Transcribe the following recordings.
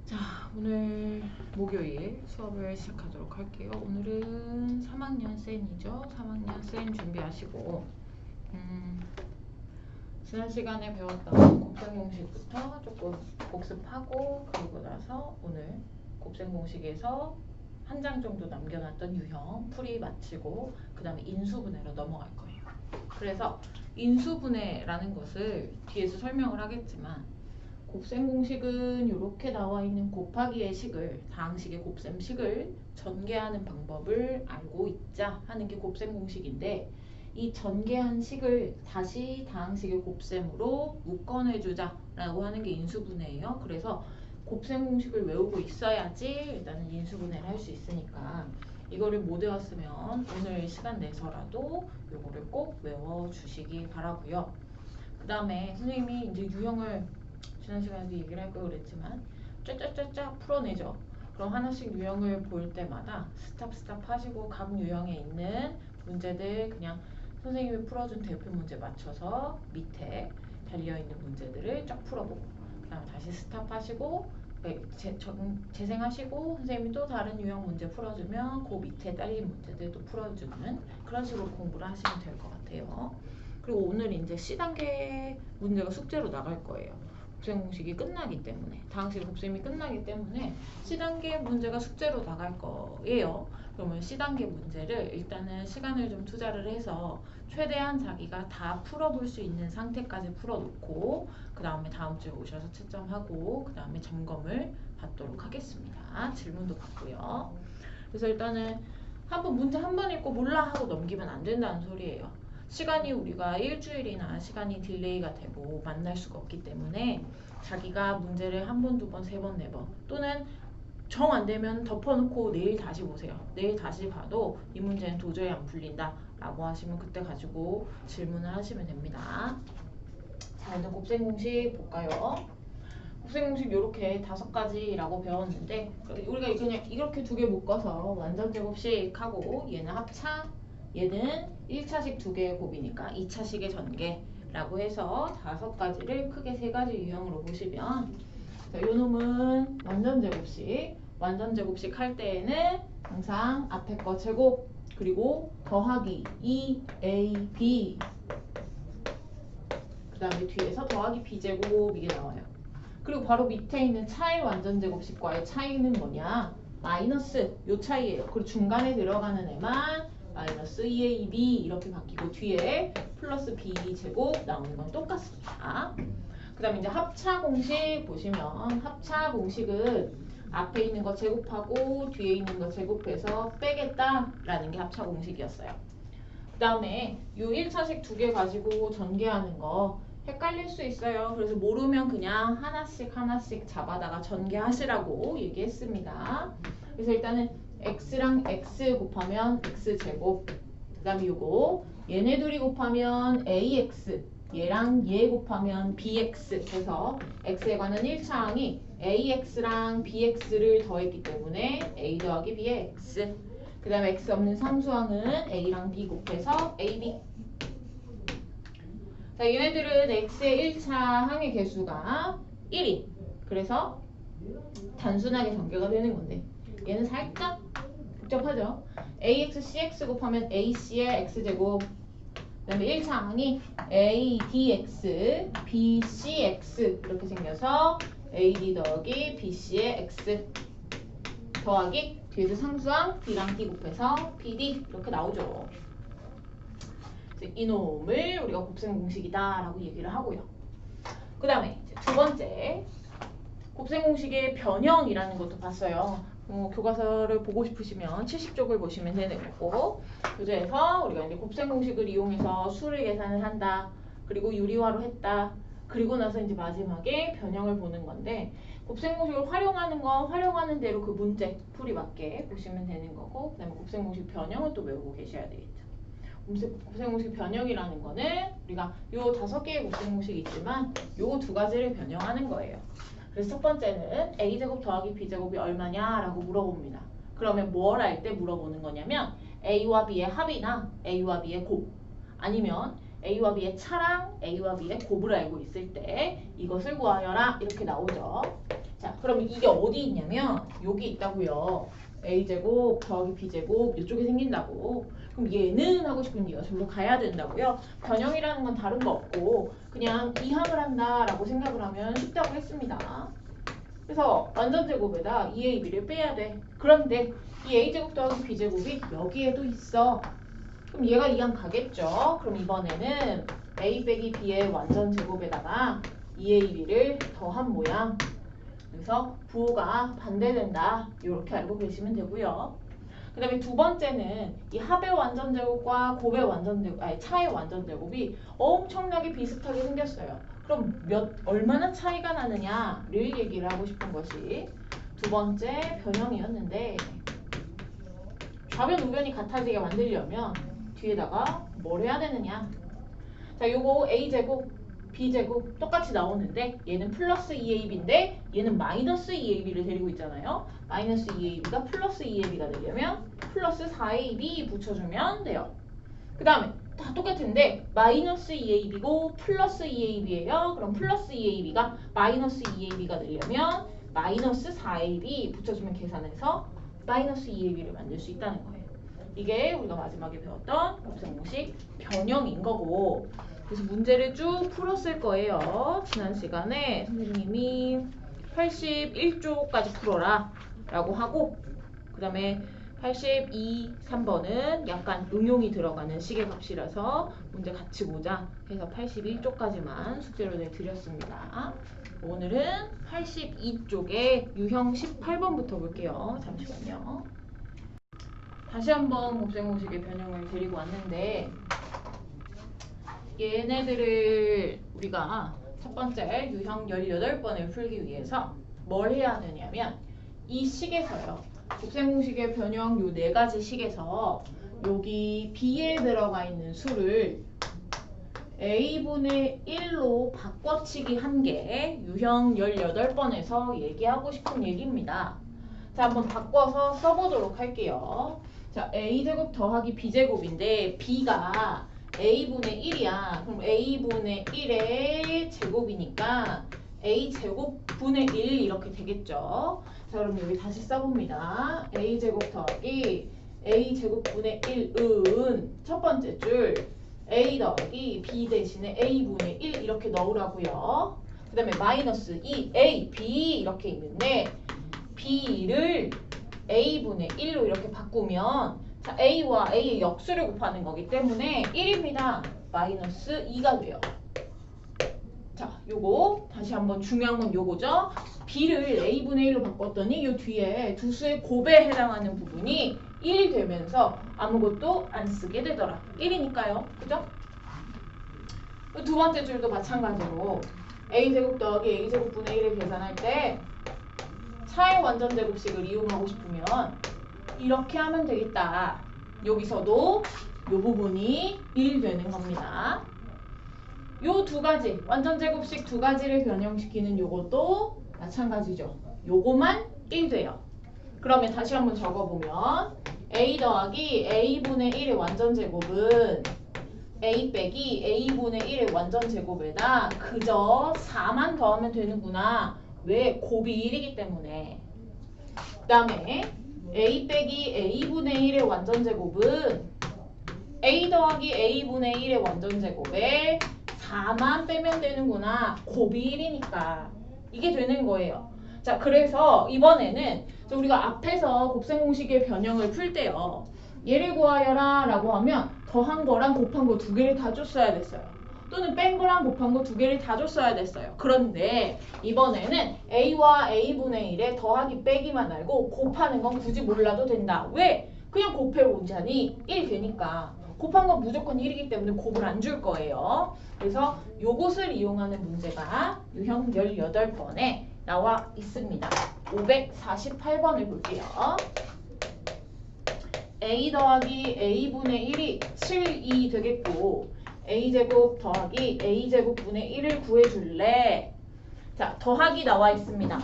자, 오늘 목요일 수업을 시작하도록 할게요. 오늘은 3학년 쌤이죠. 3학년 쌤 준비하시고 지난 시간에 배웠던 곱셈 공식부터 조금 복습하고 그리고 나서 오늘 곱셈 공식에서 한 장 정도 남겨놨던 유형 풀이 마치고 그 다음에 인수분해로 넘어갈 거예요. 그래서 인수분해라는 것을 뒤에서 설명을 하겠지만 곱셈 공식은 이렇게 나와 있는 곱하기의 식을 다항식의 곱셈식을 전개하는 방법을 알고 있자 하는 게 곱셈 공식인데 이 전개한 식을 다시 다항식의 곱셈으로 묶어내주자 라고 하는 게 인수분해예요. 그래서 곱셈 공식을 외우고 있어야지 일단은 인수분해를 할 수 있으니까 이거를 못 외웠으면 오늘 시간 내서라도 이거를 꼭 외워주시기 바라고요. 그 다음에 선생님이 이제 유형을 지난 시간에도 얘기를 할 걸 그랬지만 쫙쫙쫙쫙 풀어내죠. 그럼 하나씩 유형을 볼 때마다 스탑 하시고 각 유형에 있는 문제들 그냥 선생님이 풀어준 대표 문제 맞춰서 밑에 달려있는 문제들을 쫙 풀어보고 그 다음에 다시 스탑하시고 재생하시고 선생님이 또 다른 유형 문제 풀어주면 그 밑에 딸린 문제들도 풀어주는 그런 식으로 공부를 하시면 될 것 같아요. 그리고 오늘 이제 C단계 문제가 숙제로 나갈 거예요. 곱셈 공식이 끝나기 때문에 다항식 곱셈이 끝나기 때문에 C단계 문제가 숙제로 나갈 거예요. 그러면 C단계 문제를 일단은 시간을 좀 투자를 해서 최대한 자기가 다 풀어볼 수 있는 상태까지 풀어놓고 그 다음에 다음 주에 오셔서 채점하고 그 다음에 점검을 받도록 하겠습니다. 질문도 받고요. 그래서 일단은 한번 문제 한 번 읽고 몰라 하고 넘기면 안 된다는 소리예요. 시간이 우리가 일주일이나 시간이 딜레이가 되고 만날 수가 없기 때문에 자기가 문제를 한 번, 두 번, 세 번, 네 번 또는 정 안 되면 덮어놓고 내일 다시 보세요. 내일 다시 봐도 이 문제는 도저히 안 풀린다 라고 하시면 그때 가지고 질문을 하시면 됩니다. 자, 일단 곱셈 공식 볼까요? 곱셈 공식 이렇게 5가지라고 배웠는데 우리가 그냥 이렇게 두 개 묶어서 완전 제곱식 하고 얘는 합차 얘는 1차식 두 개의 곱이니까 2차식의 전개라고 해서 5가지를 크게 3가지 유형으로 보시면 자, 요 놈은 완전 제곱식. 완전 제곱식 할 때에는 항상 앞에 거 제곱 그리고 더하기 2ab 그 다음에 뒤에서 더하기 b제곱 이게 나와요. 그리고 바로 밑에 있는 차의 완전 제곱식과의 차이는 뭐냐? 마이너스 요 차이예요. 그리고 중간에 들어가는 애만 마이너스 2ab 이렇게 바뀌고 뒤에 플러스 b제곱 나오는 건 똑같습니다. 그 다음에 이제 합차 공식 보시면 합차 공식은 앞에 있는 거 제곱하고 뒤에 있는 거 제곱해서 빼겠다라는 게 합차 공식이었어요. 그 다음에 요 1차식 두 개 가지고 전개하는 거 헷갈릴 수 있어요. 그래서 모르면 그냥 하나씩 잡아다가 전개하시라고 얘기했습니다. 그래서 일단은 x랑 x 곱하면 x제곱 그 다음에 요거 얘네 둘이 곱하면 ax 얘랑 얘 곱하면 bx 해서 x에 관한 1차항이 ax랑 bx를 더했기 때문에 a 더하기 b의 x 그 다음에 x 없는 상수항은 a랑 b 곱해서 ab 자, 얘네들은 x의 1차 항의 개수가 1이 그래서 단순하게 전개가 되는 건데 얘는 살짝 복잡하죠. ax cx 곱하면 ac의 x제곱 그 다음에 1차 항이 a dx b cx 이렇게 생겨서 ad 더하기 bc의 x 더하기 뒤에서 상수항 b랑 d 곱해서 bd 이렇게 나오죠. 이놈을 우리가 곱셈 공식이다 라고 얘기를 하고요. 그 다음에 두 번째 곱셈 공식의 변형이라는 것도 봤어요. 교과서를 보고 싶으시면 70쪽을 보시면 되는 거고 교재에서 우리가 이제 곱셈 공식을 이용해서 수를 계산을 한다. 그리고 유리화로 했다. 그리고 나서 이제 마지막에 변형을 보는 건데 곱셈 공식을 활용하는 건 활용하는 대로 그 문제 풀이 맞게 보시면 되는 거고 그 다음에 곱셈 공식 변형은 또 외우고 계셔야 되겠죠. 곱셈 공식 변형이라는 거는 우리가 요 5개의 곱셈 공식이 있지만 요 2가지를 변형하는 거예요. 그래서 첫 번째는 a제곱 더하기 b제곱이 얼마냐 라고 물어봅니다. 그러면 뭘 할 때 물어보는 거냐면 a와 b의 합이나 a와 b의 곱 아니면 a와 b의 차랑 a와 b의 곱을 알고 있을 때 이것을 구하여라 이렇게 나오죠. 자, 그럼 이게 어디 있냐면 여기 있다고요. a제곱 더하기 b제곱 이쪽에 생긴다고. 그럼 얘는 하고 싶은 얘가 절로 가야 된다고요. 변형이라는 건 다른 거 없고 그냥 이항을 한다라고 생각을 하면 쉽다고 했습니다. 그래서 완전제곱에다 2ab를 빼야 돼. 그런데 이 a제곱 더하기 b제곱이 여기에도 있어. 그럼 얘가 이항 가겠죠. 그럼 이번에는 a 빼기 b의 완전제곱에다가 2ab를 더한 모양. 그래서 부호가 반대된다. 이렇게 알고 계시면 되고요. 그 다음에 두 번째는 이 합의 완전제곱과 곱의 완전제곱, 아니 차의 완전제곱이 엄청나게 비슷하게 생겼어요. 그럼 얼마나 차이가 나느냐를 얘기를 하고 싶은 것이 두 번째 변형이었는데 좌변 우변이 같아지게 만들려면 뒤에다가 뭘 해야 되느냐. 자, 요거 a제곱 b제곱 똑같이 나오는데 얘는 플러스 2ab인데 얘는 마이너스 2ab를 데리고 있잖아요. 마이너스 2ab가 플러스 2ab가 되려면 플러스 4ab 붙여주면 돼요. 그 다음에 다 똑같은데 마이너스 2ab고 플러스 2ab예요. 그럼 플러스 2ab가 마이너스 2ab가 되려면 마이너스 4ab 붙여주면 계산해서 마이너스 2ab를 만들 수 있다는 거예요. 이게 우리가 마지막에 배웠던 곱셈 공식 변형인 거고, 그래서 문제를 쭉 풀었을 거예요. 지난 시간에 선생님이 81쪽까지 풀어라 라고 하고, 그 다음에 82, 3번은 약간 응용이 들어가는 시계값이라서 문제 같이 보자 해서 81쪽까지만 숙제로 내드렸습니다. 오늘은 82쪽에 유형 18번부터 볼게요. 잠시만요. 다시 한번 곱셈 공식의 변형을 데리고 왔는데 얘네들을 우리가 첫 번째 유형 18번을 풀기 위해서 뭘 해야 되냐면 이 식에서요. 곱셈 공식의 변형 요 네 가지 식에서 여기 b에 들어가 있는 수를 a분의 1로 바꿔치기 한 게 유형 18번에서 얘기하고 싶은 얘기입니다. 자, 한번 바꿔서 써보도록 할게요. 자, a제곱 더하기 b제곱인데 b가 a분의 1이야. 그럼 a분의 1의 제곱이니까 a제곱분의 1 이렇게 되겠죠. 자, 그럼 여기 다시 써봅니다. a제곱 더하기 a제곱분의 1은 첫 번째 줄 a 더하기 b 대신에 a분의 1 이렇게 넣으라고요. 그 다음에 마이너스 2a, b 이렇게 있는데 b를 a분의 1로 이렇게 바꾸면 자, a와 a의 역수를 곱하는 거기 때문에 1입니다. 마이너스 2가 돼요. 자, 요거 다시 한번 중요한 건 요거죠. b를 a분의 1로 바꿨더니 요 뒤에 두 수의 곱에 해당하는 부분이 1이 되면서 아무것도 안 쓰게 되더라. 1이니까요. 그죠? 두 번째 줄도 마찬가지로 a제곱 더하기 a제곱분의 1을 계산할 때 차의 완전제곱식을 이용하고 싶으면 이렇게 하면 되겠다. 여기서도 요 부분이 1 되는 겁니다. 요 두 가지, 완전제곱식 두 가지를 변형시키는 요것도 마찬가지죠. 요거만 1 돼요. 그러면 다시 한번 적어보면 a 더하기 a분의 1의 완전제곱은 a 빼기 a분의 1의 완전제곱에다 그저 4만 더하면 되는구나. 왜? 곱이 1이기 때문에. 그 다음에 a 빼기 a분의 1의 완전제곱은 a 더하기 a분의 1의 완전제곱에 4만 빼면 되는구나. 곱이 1이니까. 이게 되는 거예요. 자, 그래서 이번에는 우리가 앞에서 곱셈 공식의 변형을 풀 때요. 얘를 구하여라 라고 하면 더한 거랑 곱한 거 두 개를 다 줬어야 됐어요. 또는 뺀 거랑 곱한 거 두 개를 다 줬어야 됐어요. 그런데 이번에는 a와 a분의 1에 더하기 빼기만 알고 곱하는 건 굳이 몰라도 된다. 왜? 그냥 곱해보자니 1 되니까. 곱한 건 무조건 1이기 때문에 곱을 안 줄 거예요. 그래서 요것을 이용하는 문제가 유형 18번에 나와 있습니다. 548번을 볼게요. a 더하기 a분의 1이 7이 되겠고 a제곱 더하기 a제곱분의 1을 구해줄래? 자, 더하기 나와 있습니다.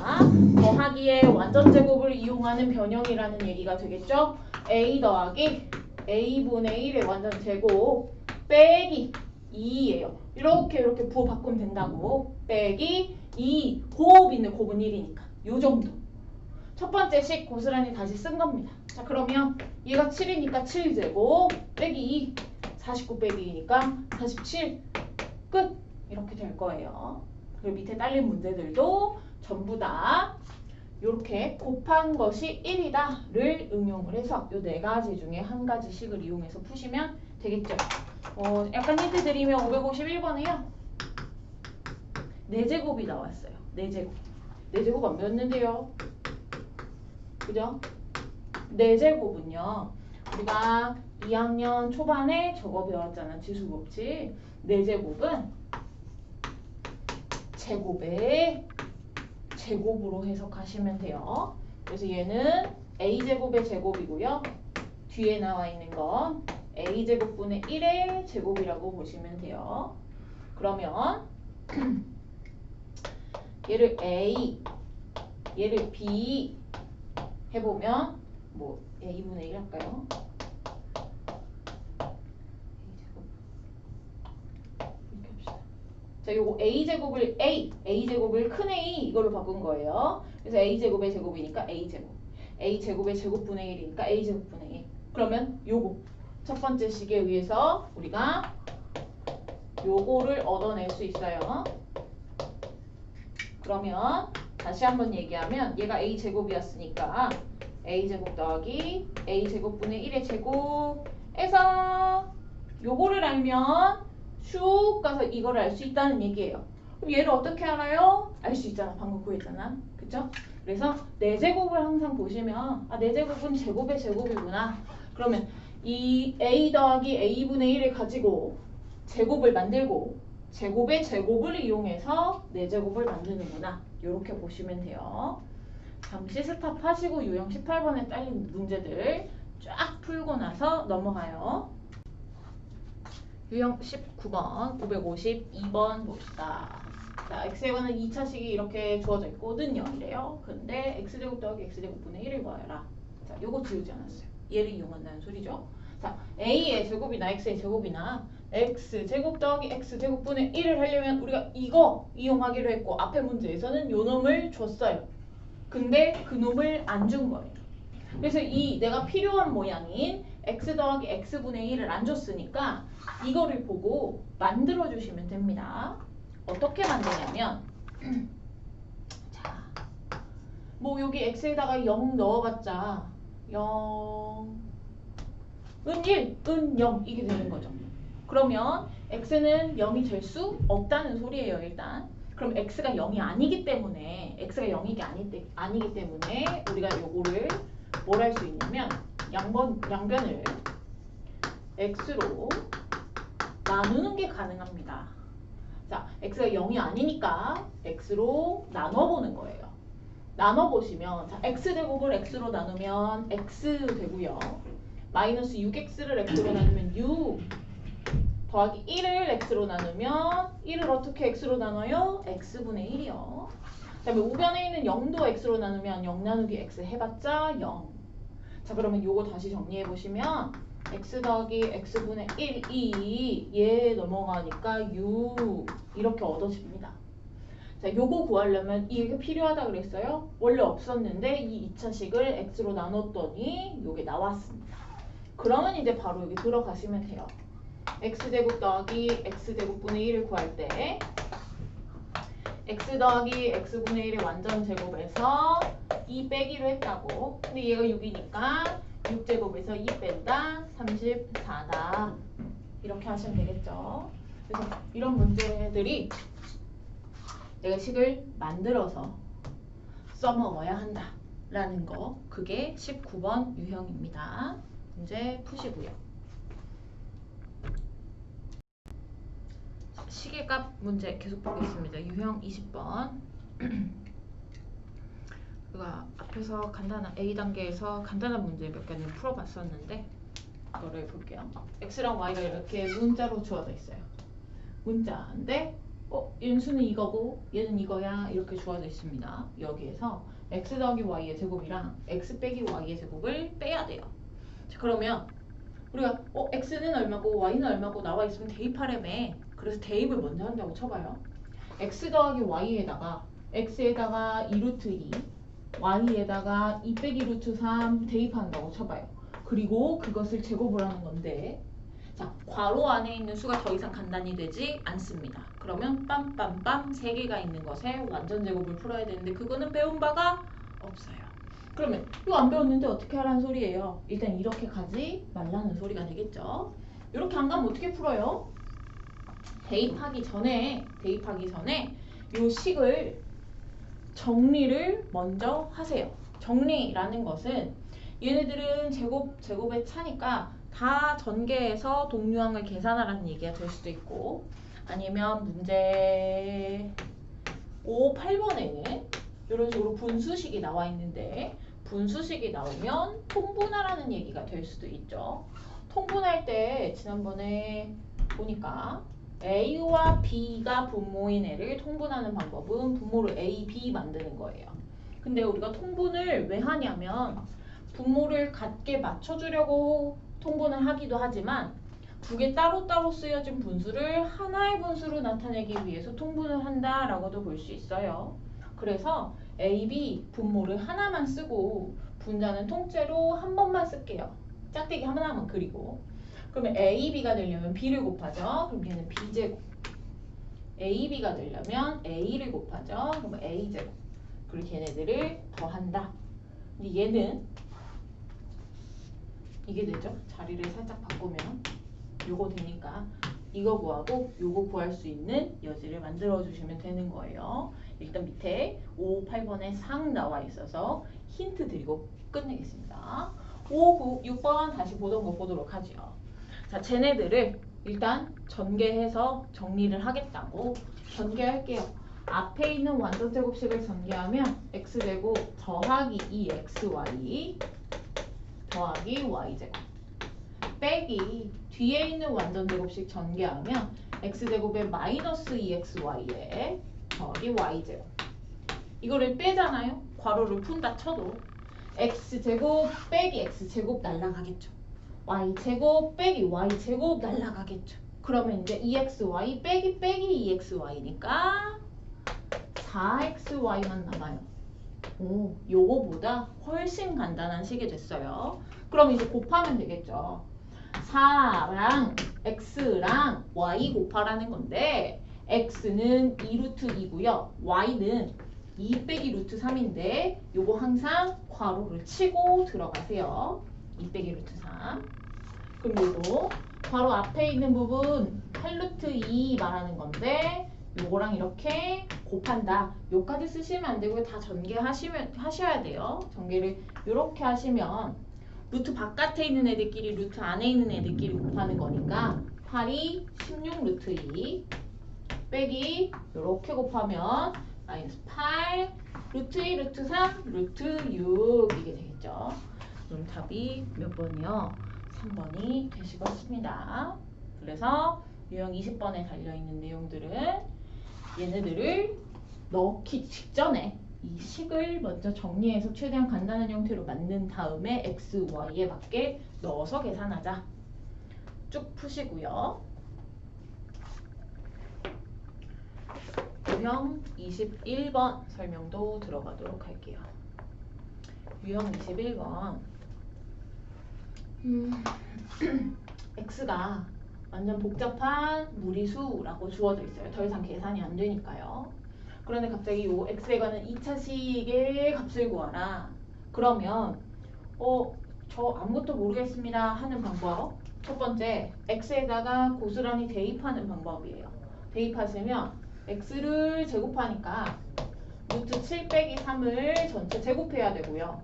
더하기의 완전제곱을 이용하는 변형이라는 얘기가 되겠죠? a 더하기 a분의 1의 완전제곱 빼기 2예요. 이렇게 부호 바꾸면 된다고. 빼기 2. 곱인데 곱은 1이니까. 요 정도. 첫 번째 식 고스란히 다시 쓴 겁니다. 자, 그러면 얘가 7이니까 7제곱 빼기 2, 49 빼기 2니까 47 끝. 이렇게 될 거예요. 그리고 밑에 딸린 문제들도 전부 다 이렇게 곱한 것이 1이다를 응용을 해서 이 네 가지 중에 한 가지 식을 이용해서 푸시면 되겠죠. 약간 힌트 드리면 551번에요. 4제곱이 나왔어요. 4제곱. 4제곱 안 배웠는데요. 그죠? 4제곱은요. 우리가 2학년 초반에 저거 배웠잖아. 지수법칙. 4제곱은 제곱의 제곱으로 해석하시면 돼요. 그래서 얘는 a제곱의 제곱이고요. 뒤에 나와 있는 건 a제곱분의 1의 제곱이라고 보시면 돼요. 그러면 얘를 a, 얘를 b 해보면 뭐 a분의 1 할까요? 이렇게 합시다. 자, 요거 a제곱을 a제곱을 큰 A 이걸로 바꾼 거예요. 그래서 a제곱의 제곱이니까 a제곱의 제곱분의 1이니까 a제곱분의 1. 그러면 요거 첫 번째 식에 의해서 우리가 요거를 얻어낼 수 있어요. 그러면 다시 한번 얘기하면 얘가 a제곱이었으니까 a제곱 더하기 a제곱분의 1의 제곱에서 요거를 알면 슉 가서 이거를 알 수 있다는 얘기예요. 그럼 얘를 어떻게 알아요? 알 수 있잖아. 방금 구했잖아. 그쵸? 그래서 4제곱을 항상 보시면 4제곱은 제곱의 제곱이구나. 그러면 이 a 더하기 a분의 1을 가지고 제곱을 만들고 제곱의 제곱을 이용해서 4제곱을 만드는구나. 이렇게 보시면 돼요. 잠시 스탑하시고 유형 18번에 딸린 문제들 쫙 풀고 나서 넘어가요. 유형 19번 552번 봅시다. 자, x제곱은 2차식이 이렇게 주어져 있거든요. 이래요. 근데 x제곱 더하기 x제곱분의 1을 구하여라. 자, 요거 지우지 않았어요. 얘를 이용한다는 소리죠. 자, a의 제곱이나 x의 제곱이나 x제곱 더하기 x제곱분의 1을 하려면 우리가 이거 이용하기로 했고 앞에 문제에서는 요 놈을 줬어요. 근데 그 놈을 안 준 거예요. 그래서 이 내가 필요한 모양인 x 더하기 x분의 1을 안 줬으니까 이거를 보고 만들어 주시면 됩니다. 어떻게 만드냐면 자, 뭐 여기 x에다가 0 넣어봤자 0은 1, 은 0 이게 되는 거죠. 그러면 x는 0이 될 수 없다는 소리예요. 일단 그럼 x가 0이 아니기 때문에 x가 0이 아니기 때문에 우리가 요거를 뭘 할 수 있냐면 양변을 x로 나누는 게 가능합니다. 자, x가 0이 아니니까 x로 나눠보는 거예요. 나눠보시면 자, x제곱을 x로 나누면 x 되고요. 마이너스 6x를 x로 나누면 6 더하기 1을 x로 나누면 1을 어떻게 x로 나눠요? x분의 1이요. 그 다음에 우변에 있는 0도 x로 나누면 0 나누기 x 해봤자 0. 자, 그러면 요거 다시 정리해보시면 x 더하기 x분의 1이 얘 넘어가니까 6 이렇게 얻어집니다. 자, 요거 구하려면 이게 필요하다 그랬어요? 원래 없었는데 이 2차식을 x로 나눴더니 요게 나왔습니다. 그러면 이제 바로 여기 들어가시면 돼요. x제곱 더하기 x제곱분의 1을 구할 때 x 더하기 x분의 1의 완전 제곱에서 2 빼기로 했다고. 근데 얘가 6이니까 6제곱에서 2 뺀다 34다. 이렇게 하시면 되겠죠. 그래서 이런 문제들이 내가 식을 만들어서 써먹어야 한다 라는 거, 그게 19번 유형입니다. 문제 푸시고요. 시계값 문제 계속 보겠습니다. 유형 20번. 제가 앞에서 간단한 A단계에서 간단한 문제 몇 개는 풀어봤었는데 이거를 볼게요. X랑 Y가 이렇게 문자로 주어져 있어요. 문자인데 인수는 이거고 얘는 이거야 이렇게 주어져 있습니다. 여기에서 X 더하기 Y의 제곱이랑 X 빼기 Y의 제곱을 빼야 돼요. 자, 그러면 우리가 X는 얼마고 Y는 얼마고 나와 있으면 대입하려면 그래서 대입을 먼저 한다고 쳐봐요. X 더하기 Y에다가 x에다가 2루트 2, y에다가 2 빼기 루트 3 대입한다고 쳐봐요. 그리고 그것을 제곱을 하는 건데, 자, 괄호 안에 있는 수가 더 이상 간단히 되지 않습니다. 그러면 빰빰빰 3개가 있는 것에 완전 제곱을 풀어야 되는데 그거는 배운 바가 없어요. 그러면 이거 안 배웠는데 어떻게 하라는 소리예요? 일단 이렇게 가지 말라는 소리가 되겠죠. 이렇게 안 가면 어떻게 풀어요? 대입하기 전에 이 식을 정리를 먼저 하세요. 정리라는 것은 얘네들은 제곱에 차니까 다 전개해서 동류항을 계산하라는 얘기가 될 수도 있고, 아니면 문제 5, 8번에는 이런 식으로 분수식이 나와 있는데 분수식이 나오면 통분하라는 얘기가 될 수도 있죠. 통분할 때 지난번에 보니까 A와 B가 분모인 애를 통분하는 방법은 분모를 A, B 만드는 거예요. 근데 우리가 통분을 왜 하냐면 분모를 같게 맞춰주려고 통분을 하기도 하지만 두 개 따로따로 쓰여진 분수를 하나의 분수로 나타내기 위해서 통분을 한다라고도 볼 수 있어요. 그래서 A, B 분모를 하나만 쓰고 분자는 통째로 한 번만 쓸게요. 짝대기 하나만 그리고. 그러면 A, B가 되려면 B를 곱하죠. 그럼 얘는 B제곱. A, B가 되려면 A를 곱하죠. 그러면 A제곱. 그리고 걔네들을 더한다. 근데 얘는 이게 되죠. 자리를 살짝 바꾸면 요거 되니까 이거 구하고 요거 구할 수 있는 여지를 만들어 주시면 되는 거예요. 일단 밑에 5, 8번에 상 나와 있어서 힌트 드리고 끝내겠습니다. 5, 9, 6번 다시 보던 거 보도록 하죠. 자, 쟤네들을 일단 전개해서 정리를 하겠다고 전개할게요. 앞에 있는 완전제곱식을 전개하면 x제곱 더하기 2xy 더하기 y제곱 빼기 뒤에 있는 완전제곱식 전개하면 x제곱에 마이너스 2xy에 더하기 y제곱. 이거를 빼잖아요. 괄호를 푼다 쳐도 x제곱 빼기 x제곱 날라가겠죠. y제곱 빼기 y제곱 날라가겠죠. 그러면 이제 2xy 빼기 2xy니까 4xy만 남아요. 오, 요거보다 훨씬 간단한 식이 됐어요. 그럼 이제 곱하면 되겠죠. 4랑 x랑 y 곱하라는 건데 x는 2루트 2고요. y는 2 빼기 루트 3인데 요거 항상 괄호를 치고 들어가세요. 2 빼기 루트 3. 그럼 요거 바로 앞에 있는 부분 8루트 2 말하는 건데 요거랑 이렇게 곱한다. 요까지 쓰시면 안 되고요. 다 하셔야 돼요. 전개를 이렇게 하시면 루트 바깥에 있는 애들끼리 루트 안에 있는 애들끼리 곱하는 거니까 8이 16 루트 2 빼기 이렇게 곱하면 마이너스 8 루트 2 루트 3 루트 6 이게 되겠죠. 그럼 답이 몇 번이요? 3번이 되시겠습니다. 그래서 유형 20번에 달려있는 내용들은 얘네들을 넣기 직전에 이 식을 먼저 정리해서 최대한 간단한 형태로 만든 다음에 x, y에 맞게 넣어서 계산하자. 쭉 푸시고요. 유형 21번 설명도 들어가도록 할게요. 유형 21번 x가 완전 복잡한 무리수라고 주어져 있어요. 더 이상 계산이 안 되니까요. 그런데 갑자기 요 x에 관한 2차식의 값을 구하라. 그러면 저 아무것도 모르겠습니다 하는 방법. 첫 번째, x에다가 고스란히 대입하는 방법이에요. 대입하시면 x를 제곱하니까 루트 7 빼기 3을 전체 제곱해야 되고요.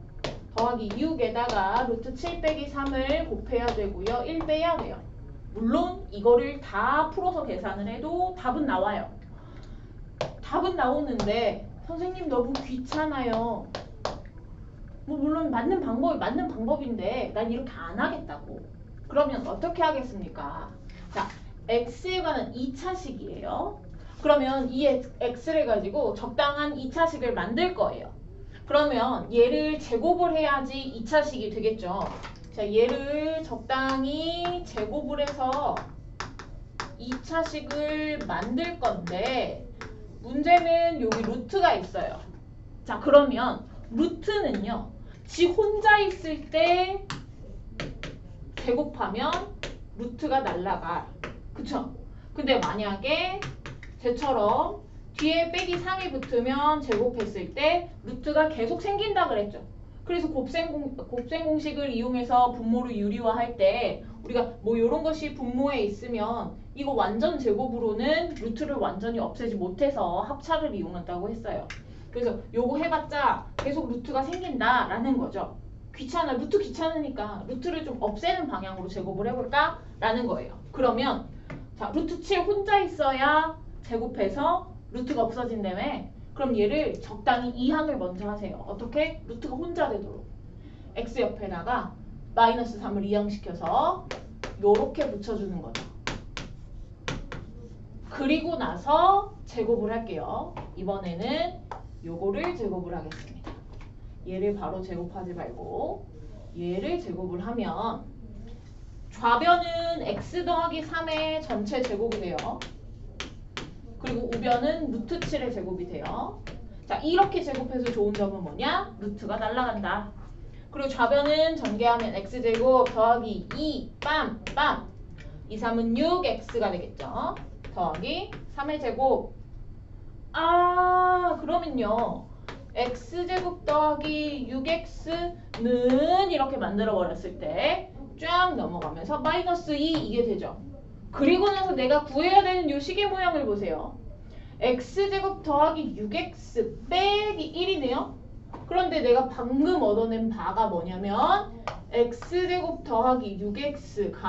더하기 6에다가 루트 7 빼기 3을 곱해야 되고요. 1 빼야 돼요. 물론 이거를 다 풀어서 계산을 해도 답은 나와요. 답은 나오는데 선생님 너무 귀찮아요. 뭐 물론 맞는 방법인데 난 이렇게 안 하겠다고. 그러면 어떻게 하겠습니까? 자, x에 관한 2차식이에요. 그러면 이 x를 가지고 적당한 2차식을 만들 거예요. 그러면 얘를 제곱을 해야지 2차식이 되겠죠. 자, 얘를 적당히 제곱을 해서 2차식을 만들 건데 문제는 여기 루트가 있어요. 자, 그러면 루트는요. 지 혼자 있을 때 제곱하면 루트가 날라가. 그쵸? 근데 만약에 쟤처럼 뒤에 빼기 3이 붙으면 제곱했을 때 루트가 계속 생긴다 그랬죠. 그래서 곱셈 공식을 이용해서 분모를 유리화할 때 우리가 뭐 이런 것이 분모에 있으면 이거 완전 제곱으로는 루트를 완전히 없애지 못해서 합차를 이용한다고 했어요. 그래서 요거 해봤자 계속 루트가 생긴다라는 거죠. 귀찮아. 루트 귀찮으니까 루트를 좀 없애는 방향으로 제곱을 해볼까? 라는 거예요. 그러면 자, 루트 7 혼자 있어야 제곱해서 루트가 없어진다며. 그럼 얘를 적당히 이항을 먼저 하세요. 어떻게? 루트가 혼자 되도록. x 옆에다가 마이너스 3을 이항시켜서 요렇게 붙여주는 거죠. 그리고 나서 제곱을 할게요. 이번에는 요거를 제곱을 하겠습니다. 얘를 바로 제곱하지 말고 얘를 제곱을 하면 좌변은 x 더하기 3의 전체 제곱이 돼요. 그리고 우변은 루트 7의 제곱이 돼요. 자, 이렇게 제곱해서 좋은 점은 뭐냐? 루트가 날아간다. 그리고 좌변은 전개하면 x제곱 더하기 2 빰빰 2, 3은 6x가 되겠죠. 더하기 3의 제곱. 그러면요. x제곱 더하기 6x는 이렇게 만들어 버렸을 때 쫙 넘어가면서 마이너스 2 이게 되죠. 그리고 나서 내가 구해야 되는 요 시계 모양을 보세요. x제곱 더하기 6x 빼기 1이네요. 그런데 내가 방금 얻어낸 바가 뭐냐면 x제곱 더하기 6x가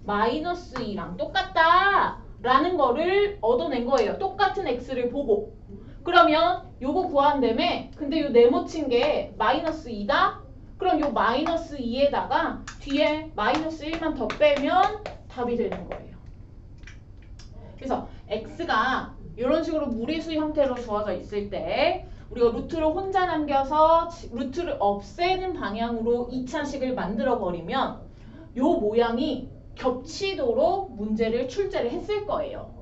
마이너스 2랑 똑같다 라는 거를 얻어낸 거예요. 똑같은 x를 보고. 그러면 요거 구한다며. 근데 요 네모친 게 마이너스 2다? 그럼 요 마이너스 2에다가 뒤에 마이너스 1만 더 빼면 답이 되는 거예요. 그래서 x가 이런 식으로 무리수 형태로 주어져 있을 때 우리가 루트를 혼자 남겨서 루트를 없애는 방향으로 2차식을 만들어 버리면 요 모양이 겹치도록 문제를 출제를 했을 거예요.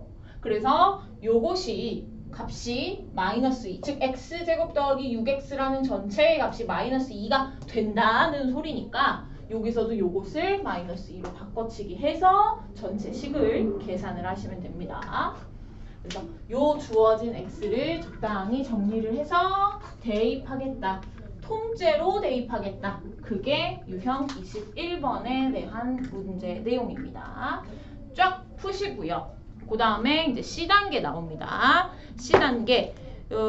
그래서 요것이 값이 마이너스 2, 즉 x제곱 더하기 6x라는 전체의 값이 마이너스 2가 된다는 소리니까 여기서도 요것을 마이너스 2로 바꿔치기 해서 전체 식을 계산을 하시면 됩니다. 그래서 요 주어진 x를 적당히 정리를 해서 대입하겠다. 통째로 대입하겠다. 그게 유형 21번에 대한 문제 내용입니다. 쫙 푸시고요. 그 다음에 이제 C단계 나옵니다. C단계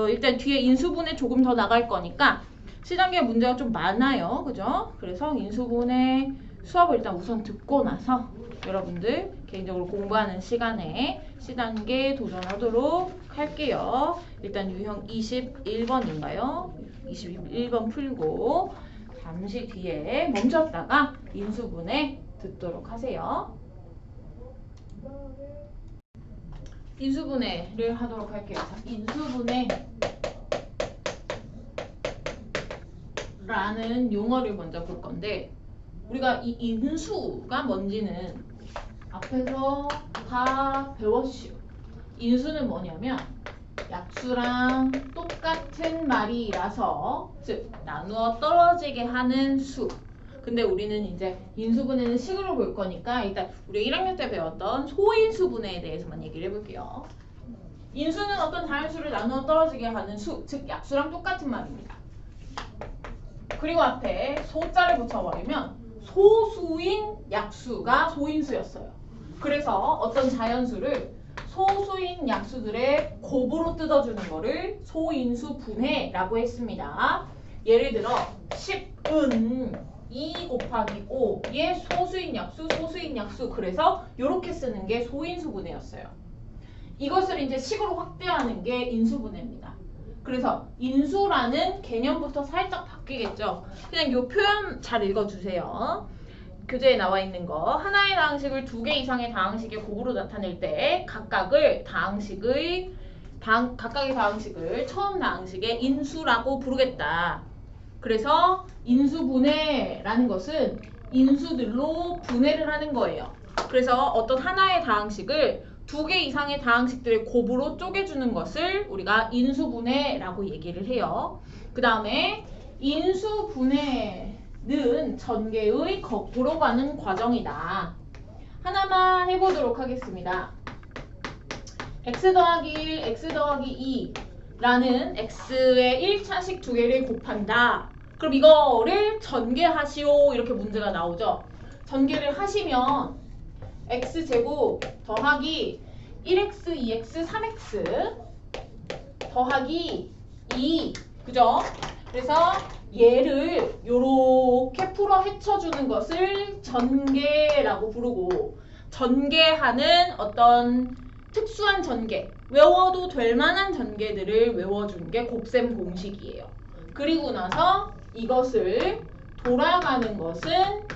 일단 뒤에 인수분해 조금 더 나갈 거니까 C단계 문제가 좀 많아요. 그죠? 그래서 인수분해 수업을 일단 우선 듣고 나서 여러분들 개인적으로 공부하는 시간에 C단계 도전하도록 할게요. 일단 유형 21번인가요? 21번 풀고 잠시 뒤에 멈췄다가 인수분해 듣도록 하세요. 인수분해를 하도록 할게요. 자, 인수분해 라는 용어를 먼저 볼 건데 우리가 이 인수가 뭔지는 앞에서 다 배웠슈. 인수는 뭐냐면 약수랑 똑같은 말이라서 즉 나누어 떨어지게 하는 수. 근데 우리는 이제 인수분해는 식으로 볼 거니까 일단 우리 1학년 때 배웠던 소인수분해에 대해서만 얘기를 해볼게요. 인수는 어떤 다양수를 나누어 떨어지게 하는 수, 즉 약수랑 똑같은 말입니다. 그리고 앞에 소자를 붙여버리면 소수인 약수가 소인수였어요. 그래서 어떤 자연수를 소수인 약수들의 곱으로 뜯어주는 거를 소인수 분해라고 했습니다. 예를 들어 10은 2 곱하기 5의 소수인 약수 그래서 이렇게 쓰는 게 소인수 분해였어요. 이것을 이제 식으로 확대하는 게 인수분해입니다. 그래서 인수라는 개념부터 살짝 바뀌겠죠. 그냥 이 표현 잘 읽어주세요. 교재에 나와 있는 거 하나의 다항식을 2개 이상의 다항식의 곱으로 나타낼 때 각각의 다항식을 처음 다항식의 인수라고 부르겠다. 그래서 인수분해라는 것은 인수들로 분해를 하는 거예요. 그래서 어떤 하나의 다항식을 두 개 이상의 다항식들을 곱으로 쪼개주는 것을 우리가 인수분해라고 얘기를 해요. 그 다음에 인수분해는 전개의 거꾸로 가는 과정이다. 하나만 해보도록 하겠습니다. x 더하기 1, x 더하기 2라는 x의 1차식 두 개를 곱한다. 그럼 이거를 전개하시오 이렇게 문제가 나오죠. 전개를 하시면 x제곱 더하기 1x, 2x, 3x 더하기 2 그죠? 그래서 얘를 요렇게 풀어 헤쳐주는 것을 전개라고 부르고 전개하는 어떤 특수한 전개, 외워도 될 만한 전개들을 외워주는 게 곱셈 공식이에요. 그리고 나서 이것을 돌아가는 것은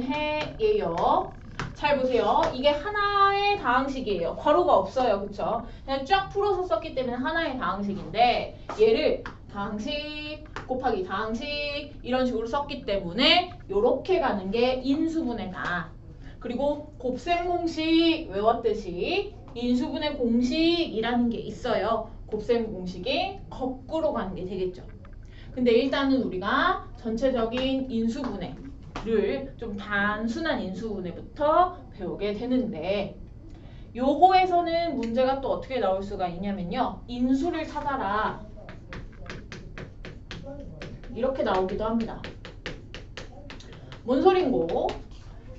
인수분해예요. 잘 보세요. 이게 하나의 다항식이에요. 괄호가 없어요. 그쵸? 그냥 쫙 풀어서 썼기 때문에 하나의 다항식인데 얘를 다항식 곱하기 다항식 이런 식으로 썼기 때문에 이렇게 가는 게 인수분해다. 그리고 곱셈 공식 외웠듯이 인수분해 공식이라는 게 있어요. 곱셈 공식이 거꾸로 가는 게 되겠죠. 근데 일단은 우리가 전체적인 인수분해를 좀 단순한 인수분해부터 배우게 되는데 요거에서는 문제가 또 어떻게 나올 수가 있냐면요. 인수를 찾아라. 이렇게 나오기도 합니다. 뭔 소린고?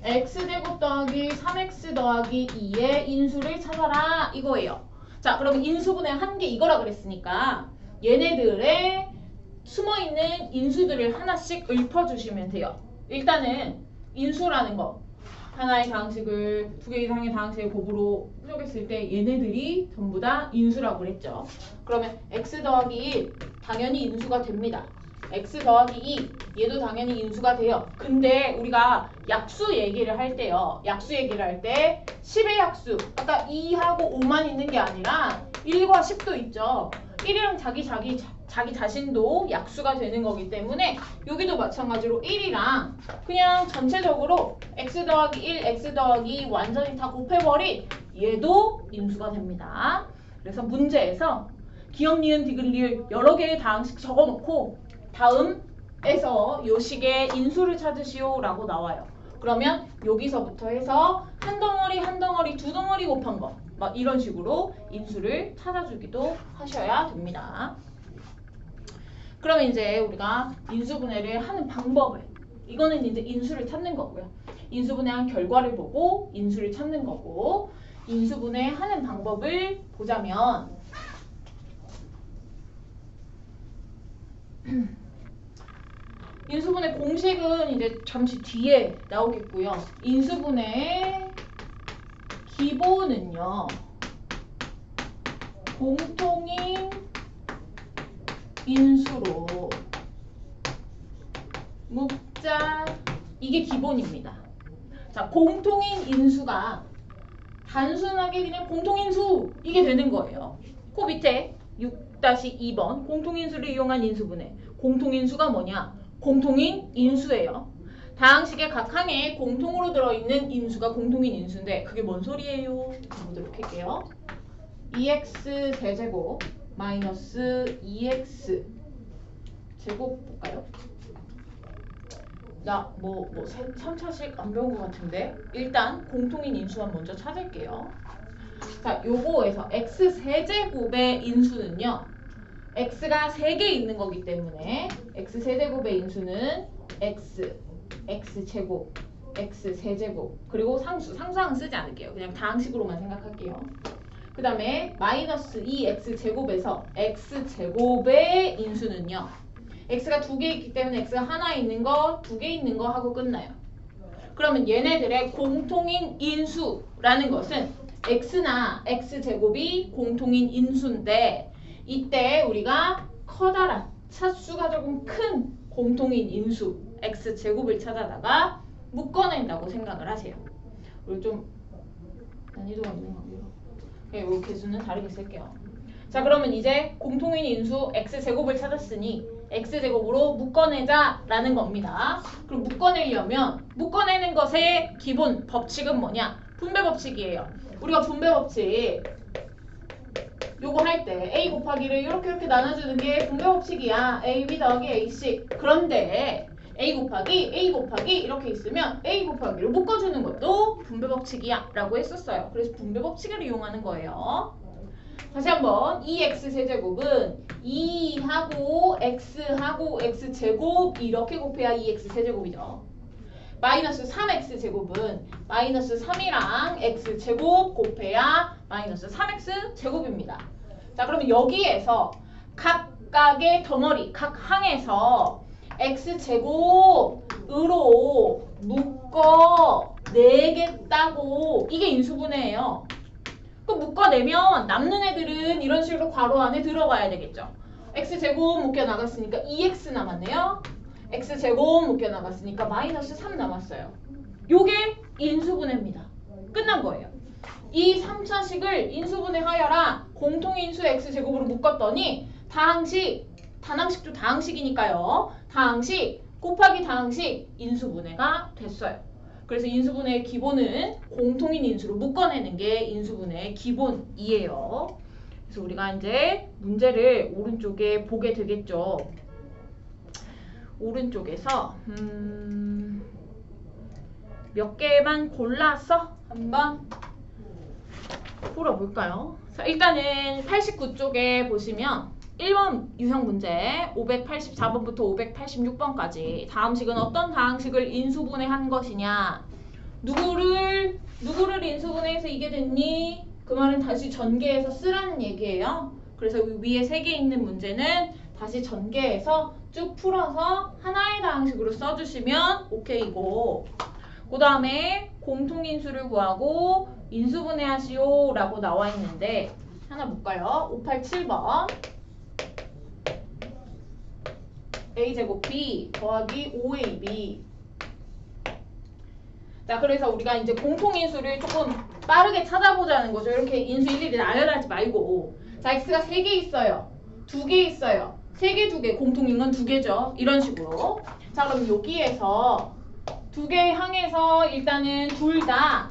x제곱 더하기 3x 더하기 2의 인수를 찾아라 이거예요. 자, 그럼 인수분해 한 게 이거라 그랬으니까 얘네들의 숨어있는 인수들을 하나씩 읊어주시면 돼요. 일단은 인수라는 거 하나의 다항식을 두 개 이상의 다항식을 곱으로 쪼갰을 때 얘네들이 전부 다 인수라고 그랬죠. 그러면 x 더하기 1 당연히 인수가 됩니다. x 더하기 2 얘도 당연히 인수가 돼요. 근데 우리가 약수 얘기를 할 때요. 약수 얘기를 할 때 10의 약수 아까 2하고 5만 있는 게 아니라 1과 10도 있죠. 1이랑 자기 자신도 약수가 되는 거기 때문에 여기도 마찬가지로 1이랑 그냥 전체적으로 x 더하기 1, x 더하기 2 완전히 다 곱해버린 얘도 인수가 됩니다. 그래서 문제에서 기역, 니은, 디귿, 리을 여러 개의 다항식 적어놓고 다음에서 요 식의 인수를 찾으시오 라고 나와요. 그러면 여기서부터 해서 한 덩어리 한 덩어리 두 덩어리 곱한 거 막 이런 식으로 인수를 찾아주기도 하셔야 됩니다. 그러면 이제 우리가 인수분해를 하는 방법을 이거는 이제 인수를 찾는 거고요. 인수분해한 결과를 보고 인수를 찾는 거고 인수분해하는 방법을 보자면 인수분해 공식은 이제 잠시 뒤에 나오겠고요. 인수분해의 기본은요. 공통인 인수로 묶자. 이게 기본입니다. 자, 공통인 인수가 단순하게 그냥 공통인수 이게 되는 거예요. 그 밑에 6-2번 공통인수를 이용한 인수분해. 공통인수가 뭐냐? 공통인 인수예요. 다항식의 각 항에 공통으로 들어있는 인수가 공통인 인수인데 그게 뭔 소리예요? 보도록 할게요. 2x 세제곱 마이너스 2x 제곱 볼까요? 나 3차식 안 배운 것 같은데 일단 공통인 인수만 먼저 찾을게요. 자, 요거에서 x 세제곱의 인수는요. x가 3개 있는 거기 때문에 x 세제곱의 인수는 x제곱, x 세제곱 그리고 상수항은 쓰지 않을게요. 그냥 다항식으로만 생각할게요. 그 다음에 마이너스 2x제곱에서 x제곱의 인수는요. x가 2개 있기 때문에 x가 하나 있는 거, 2개 있는 거 하고 끝나요. 그러면 얘네들의 공통인 인수라는 것은 x나 x제곱이 공통인 인수인데 이때 우리가 커다란 차수가 조금 큰 공통인 인수 x제곱을 찾아다가 묶어낸다고 생각을 하세요. 우리 좀 난이도가 있는 거고요. 이 개수는 다르게 쓸게요. 자, 그러면 이제 공통인 인수 x제곱을 찾았으니 x제곱으로 묶어내자라는 겁니다. 그럼 묶어내려면 묶어내는 것의 기본 법칙은 뭐냐? 분배 법칙이에요. 우리가 분배 법칙 요거 할 때 A 곱하기를 이렇게 나눠주는 게 분배 법칙이야. AB 더하기 A씩. 그런데 A 곱하기 이렇게 있으면 A 곱하기를 묶어주는 것도 분배 법칙이야 라고 했었어요. 그래서 분배 법칙을 이용하는 거예요. 다시 한번 2x 세제곱은 2하고 x하고 x제곱 이렇게 곱해야 2x 세제곱이죠. 마이너스 3x 제곱은 마이너스 3이랑 x제곱 곱해야 마이너스 3x 제곱입니다. 자, 그러면 여기에서 각각의 덩어리, 각 항에서 x제곱으로 묶어내겠다고. 이게 인수분해예요. 그 묶어내면 남는 애들은 이런 식으로 괄호 안에 들어가야 되겠죠. x제곱 묶여 나갔으니까 2x 남았네요. x제곱 묶여 나갔으니까 마이너스 3 남았어요. 요게 인수분해입니다. 끝난 거예요. 이 3차식을 인수분해하여라. 공통인수 x제곱으로 묶었더니 다항식도 다항식이니까요. 다항식 곱하기 다항식 인수분해가 됐어요. 그래서 인수분해의 기본은 공통인 인수로 묶어내는 게 인수분해의 기본이에요. 그래서 우리가 이제 문제를 오른쪽에 보게 되겠죠. 오른쪽에서 몇 개만 골라서 한번 풀어볼까요? 자, 일단은 89쪽에 보시면 1번 유형 문제 584번부터 586번까지 다음식은 어떤 다항식을 인수분해한 것이냐. 누구를 인수분해해서 이게 됐니? 그 말은 다시 전개해서 쓰라는 얘기예요. 그래서 위에 3개 있는 문제는 다시 전개해서 쭉 풀어서 하나의 다항식으로 써주시면 오케이고, 그 다음에 공통인수를 구하고 인수분해하시오 라고 나와 있는데 하나 볼까요? 587번 a제곱 b 더하기 5ab. 자, 그래서 우리가 이제 공통인수를 조금 빠르게 찾아보자는 거죠. 이렇게 인수 일일이 나열하지 말고. 자, x가 3개 있어요. 2개 있어요. 3개, 2개. 공통인 건 2개죠. 이런 식으로. 자, 그럼 여기에서 2개의 항에서 일단은 둘 다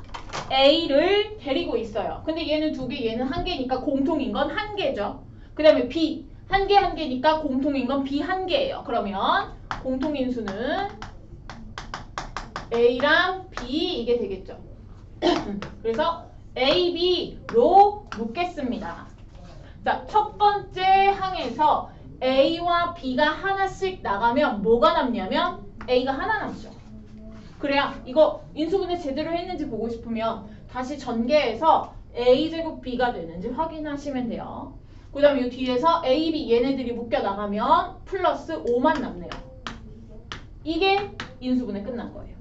a를 데리고 있어요. 근데 얘는 2개, 얘는 1개니까 공통인 건 1개죠. 그 다음에 b. 1개니까 공통인 건 b 1개예요. 그러면 공통인수는 a랑 b 이게 되겠죠. 그래서 a, b로 묶겠습니다. 자, 첫 번째 항에서 a와 b가 하나씩 나가면 뭐가 남냐면 a가 하나 남죠. 그래야 이거 인수분해 제대로 했는지 보고 싶으면 다시 전개해서 a제곱 b가 되는지 확인하시면 돼요. 그 다음에 이 뒤에서 a, b 얘네들이 묶여 나가면 플러스 5만 남네요. 이게 인수분해 끝난 거예요.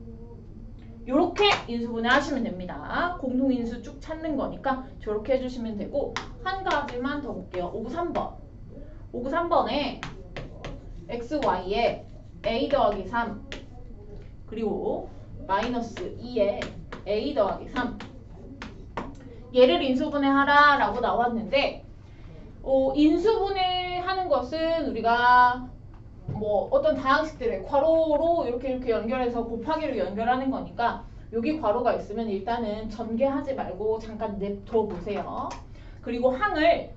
요렇게 인수분해 하시면 됩니다. 공통인수 쭉 찾는 거니까 저렇게 해주시면 되고, 한 가지만 더 볼게요. 593번. 593번에 xy에 a 더하기 3 그리고 마이너스 2에 a 더하기 3 얘를 인수분해하라 라고 나왔는데, 인수분해하는 것은 우리가 뭐 어떤 다항식들을 괄호로 이렇게 연결해서 곱하기로 연결하는 거니까 여기 괄호가 있으면 일단은 전개하지 말고 잠깐 냅둬 보세요. 그리고 항을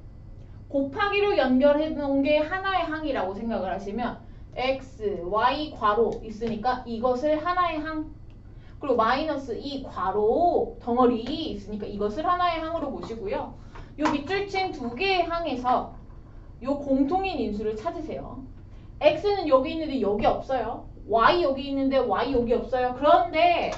곱하기로 연결해 놓은 게 하나의 항이라고 생각을 하시면 x, y 괄호 있으니까 이것을 하나의 항, 그리고 마이너스 2 괄호 덩어리 있으니까 이것을 하나의 항으로 보시고요. 요 밑줄 친 2개의 항에서 요 공통인 인수를 찾으세요. x는 여기 있는데 여기 없어요. y 여기 있는데 y 여기 없어요. 그런데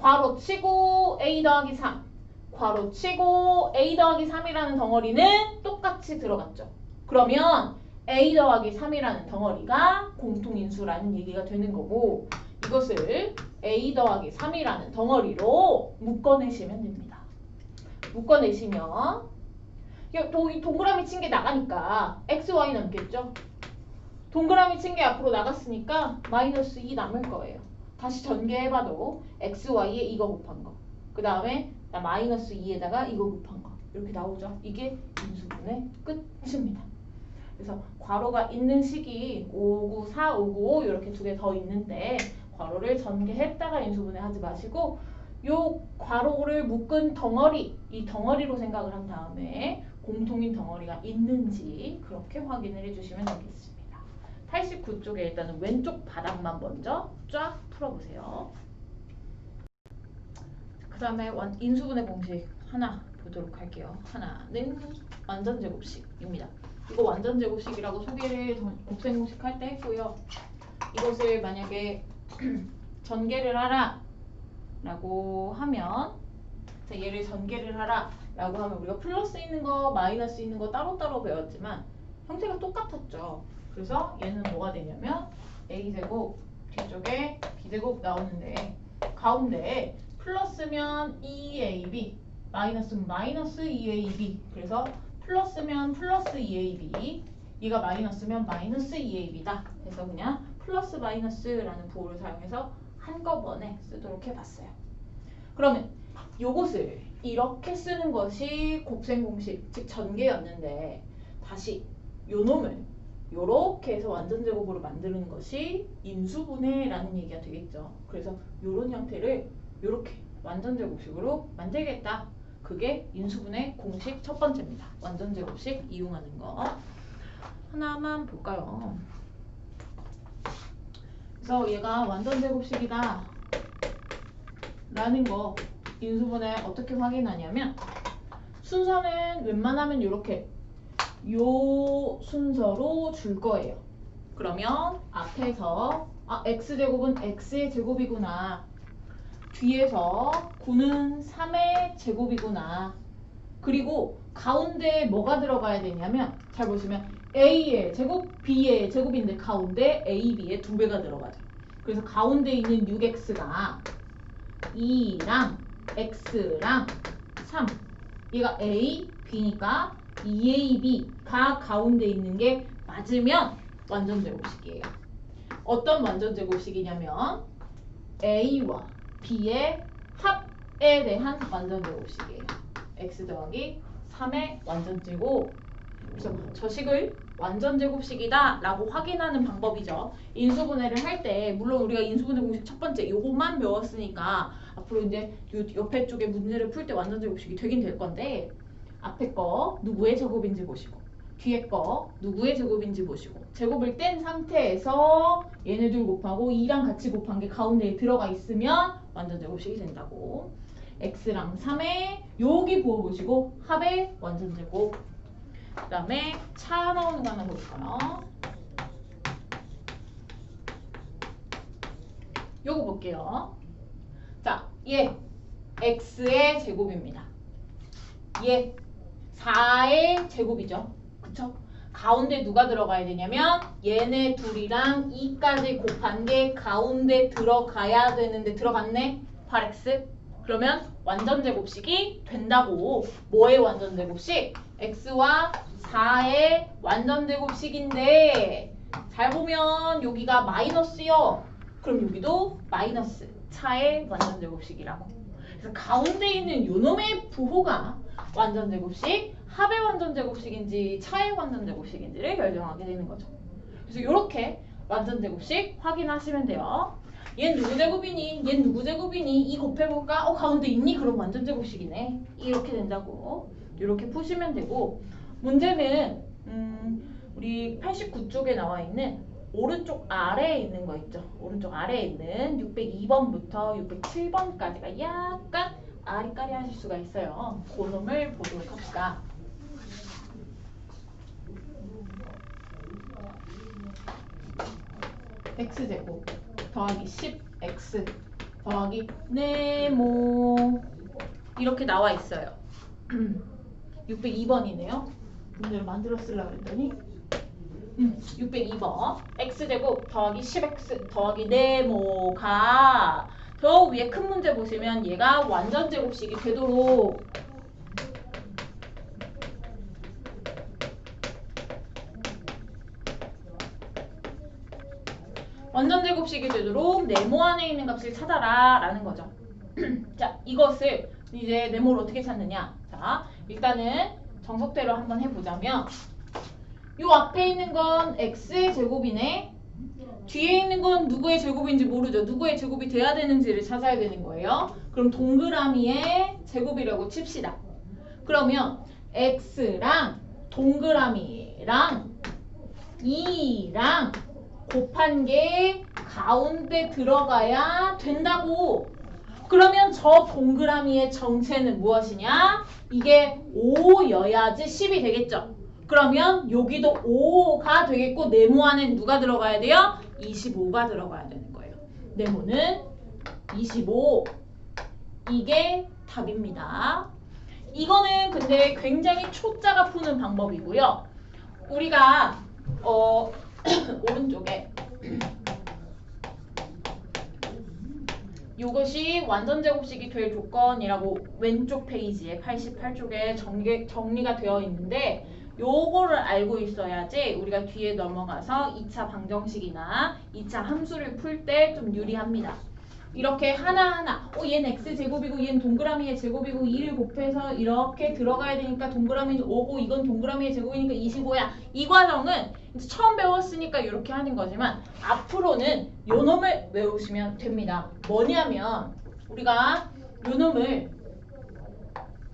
괄호 치고 a 더하기 3 괄호 치고 a 더하기 3이라는 덩어리는 똑같이 들어갔죠. 그러면 a 더하기 3이라는 덩어리가 공통인수라는 얘기가 되는 거고, 이것을 a 더하기 3이라는 덩어리로 묶어내시면 됩니다. 묶어내시면 동그라미 친 게 나가니까 x, y 남겠죠. 동그라미 친 게 앞으로 나갔으니까 마이너스 2 남을 거예요. 다시 전개해봐도 x, y에 이거 곱한 거, 그 다음에 마이너스 2에다가 이거 곱한 거 이렇게 나오죠. 이게 인수분해 끝입니다. 그래서 괄호가 있는 식이 594, 595 이렇게 2개 더 있는데 괄호를 전개했다가 인수분해 하지 마시고 요 괄호를 묶은 덩어리, 이 덩어리로 생각을 한 다음에 공통인 덩어리가 있는지 그렇게 확인을 해주시면 되겠습니다. 89쪽에 일단은 왼쪽 바닥만 먼저 쫙 풀어보세요. 그 다음에 인수분해 공식 하나 보도록 할게요. 하나는 완전제곱식입니다. 이거 완전제곱식이라고 소개를 곱셈 공식 할 때 했고요. 이것을 만약에 전개를 하라 라고 하면, 자, 얘를 전개를 하라 라고 하면 우리가 플러스 있는 거 마이너스 있는 거 따로따로 배웠지만 형태가 똑같았죠. 그래서 얘는 뭐가 되냐면 a제곱 뒤쪽에 b제곱 나오는데 가운데 플러스면 2ab 마이너스면 마이너스 2ab, 그래서 플러스면 플러스 2ab, 얘가 마이너스면 마이너스 2ab다. 그래서 그냥 플러스 마이너스라는 부호를 사용해서 한꺼번에 쓰도록 해봤어요. 그러면 요것을 이렇게 쓰는 것이 곱셈 공식, 즉 전개였는데 다시 요 놈을 요렇게 해서 완전제곱으로 만드는 것이 인수분해라는 얘기가 되겠죠. 그래서 요런 형태를 요렇게 완전제곱식으로 만들겠다. 그게 인수분해 공식 첫 번째입니다. 완전제곱식 이용하는 거. 하나만 볼까요? 그래서 얘가 완전제곱식이다 라는 거 인수분해 어떻게 확인하냐면 순서는 웬만하면 이렇게 요 순서로 줄 거예요. 그러면 앞에서 x제곱은 x의 제곱이구나, 뒤에서 9는 3의 제곱이구나, 그리고 가운데에 뭐가 들어가야 되냐면 잘 보시면 a의 제곱, b의 제곱인데 가운데 a, b의 2배가 들어가죠. 그래서 가운데 있는 6x가 2랑 x랑 3, 얘가 a, b니까 2ab가 가운데 있는 게 맞으면 완전제곱식이에요. 어떤 완전제곱식이냐면 a와 b의 합에 대한 완전제곱식이에요. x 더하기 3의 완전제곱. 그래서 저 식을 완전제곱식이다 라고 확인하는 방법이죠. 인수분해를 할 때 물론 우리가 인수분해 공식 첫 번째 요것만 배웠으니까 앞으로 이제 요 옆에 쪽에 문제를 풀 때 완전제곱식이 되긴 될 건데, 앞에 거 누구의 제곱인지 보시고 뒤에 거 누구의 제곱인지 보시고 제곱을 뗀 상태에서 얘네들 곱하고 2랑 같이 곱한 게 가운데에 들어가 있으면 완전제곱식이 된다고. x랑 3에 여기 부어보시고 합의 완전제곱. 그 다음에 차 나오는 거 하나 볼까요? 요거 볼게요. 자, 얘 x의 제곱입니다. 얘 4의 제곱이죠. 그쵸? 가운데 누가 들어가야 되냐면 얘네 둘이랑 2까지 곱한 게 가운데 들어가야 되는데 들어갔네? 8x. 그러면 완전제곱식이 된다고. 뭐의 완전제곱식? x와 4의 완전제곱식인데 잘 보면 여기가 마이너스요. 그럼 여기도 마이너스 차의 완전제곱식이라고. 그래서 가운데 있는 요놈의 부호가 완전제곱식, 합의 완전제곱식인지 차의 완전제곱식인지를 결정하게 되는 거죠. 그래서 이렇게 완전제곱식 확인하시면 돼요. 얘는 누구 제곱이니? 얘는 누구 제곱이니? 이 곱해볼까? 가운데 있니? 그럼 완전제곱식이네. 이렇게 된다고. 이렇게 푸시면 되고, 문제는 우리 89쪽에 나와 있는 오른쪽 아래에 있는 거 있죠. 오른쪽 아래에 있는 602번부터 607번까지가 약간 아리까리 하실 수가 있어요. 그 놈을 보도록 합시다. x제곱 더하기 10x 더하기 네모 이렇게 나와 있어요. 602번이네요. 문제를 만들어 쓰려고 했더니 602번 x제곱 더하기 10x 더하기 네모가 저 위에 큰 문제 보시면 얘가 완전제곱식이 되도록 네모 안에 있는 값을 찾아라 라는 거죠. 자, 이것을 이제 네모를 어떻게 찾느냐. 자, 일단은 정석대로 한번 해보자면 요 앞에 있는 건 x의 제곱이네. 뒤에 있는 건 누구의 제곱인지 모르죠. 누구의 제곱이 돼야 되는지를 찾아야 되는 거예요. 그럼 동그라미의 제곱이라고 칩시다. 그러면 x랑 동그라미랑 2랑 곱한 게 가운데 들어가야 된다고. 그러면 저 동그라미의 정체는 무엇이냐? 이게 5여야지 10이 되겠죠. 그러면 여기도 5가 되겠고 네모 안에 누가 들어가야 돼요? 25가 들어가야 되는 거예요. 네모는 25. 이게 답입니다. 이거는 근데 굉장히 초짜가 푸는 방법이고요. 우리가 오른쪽에 이것이 완전 제곱식이 될 조건이라고 왼쪽 페이지에 88쪽에 정리가 되어 있는데 요거를 알고 있어야지 우리가 뒤에 넘어가서 2차 방정식이나 2차 함수를 풀 때 좀 유리합니다. 이렇게 하나하나 얘는 x제곱이고 얘는 동그라미의 제곱이고 2를 곱해서 이렇게 들어가야 되니까 동그라미는 5고 이건 동그라미의 제곱이니까 25야. 이 과정은 이제 처음 배웠으니까 이렇게 하는 거지만 앞으로는 요 놈을 외우시면 됩니다. 뭐냐면 우리가 요 놈을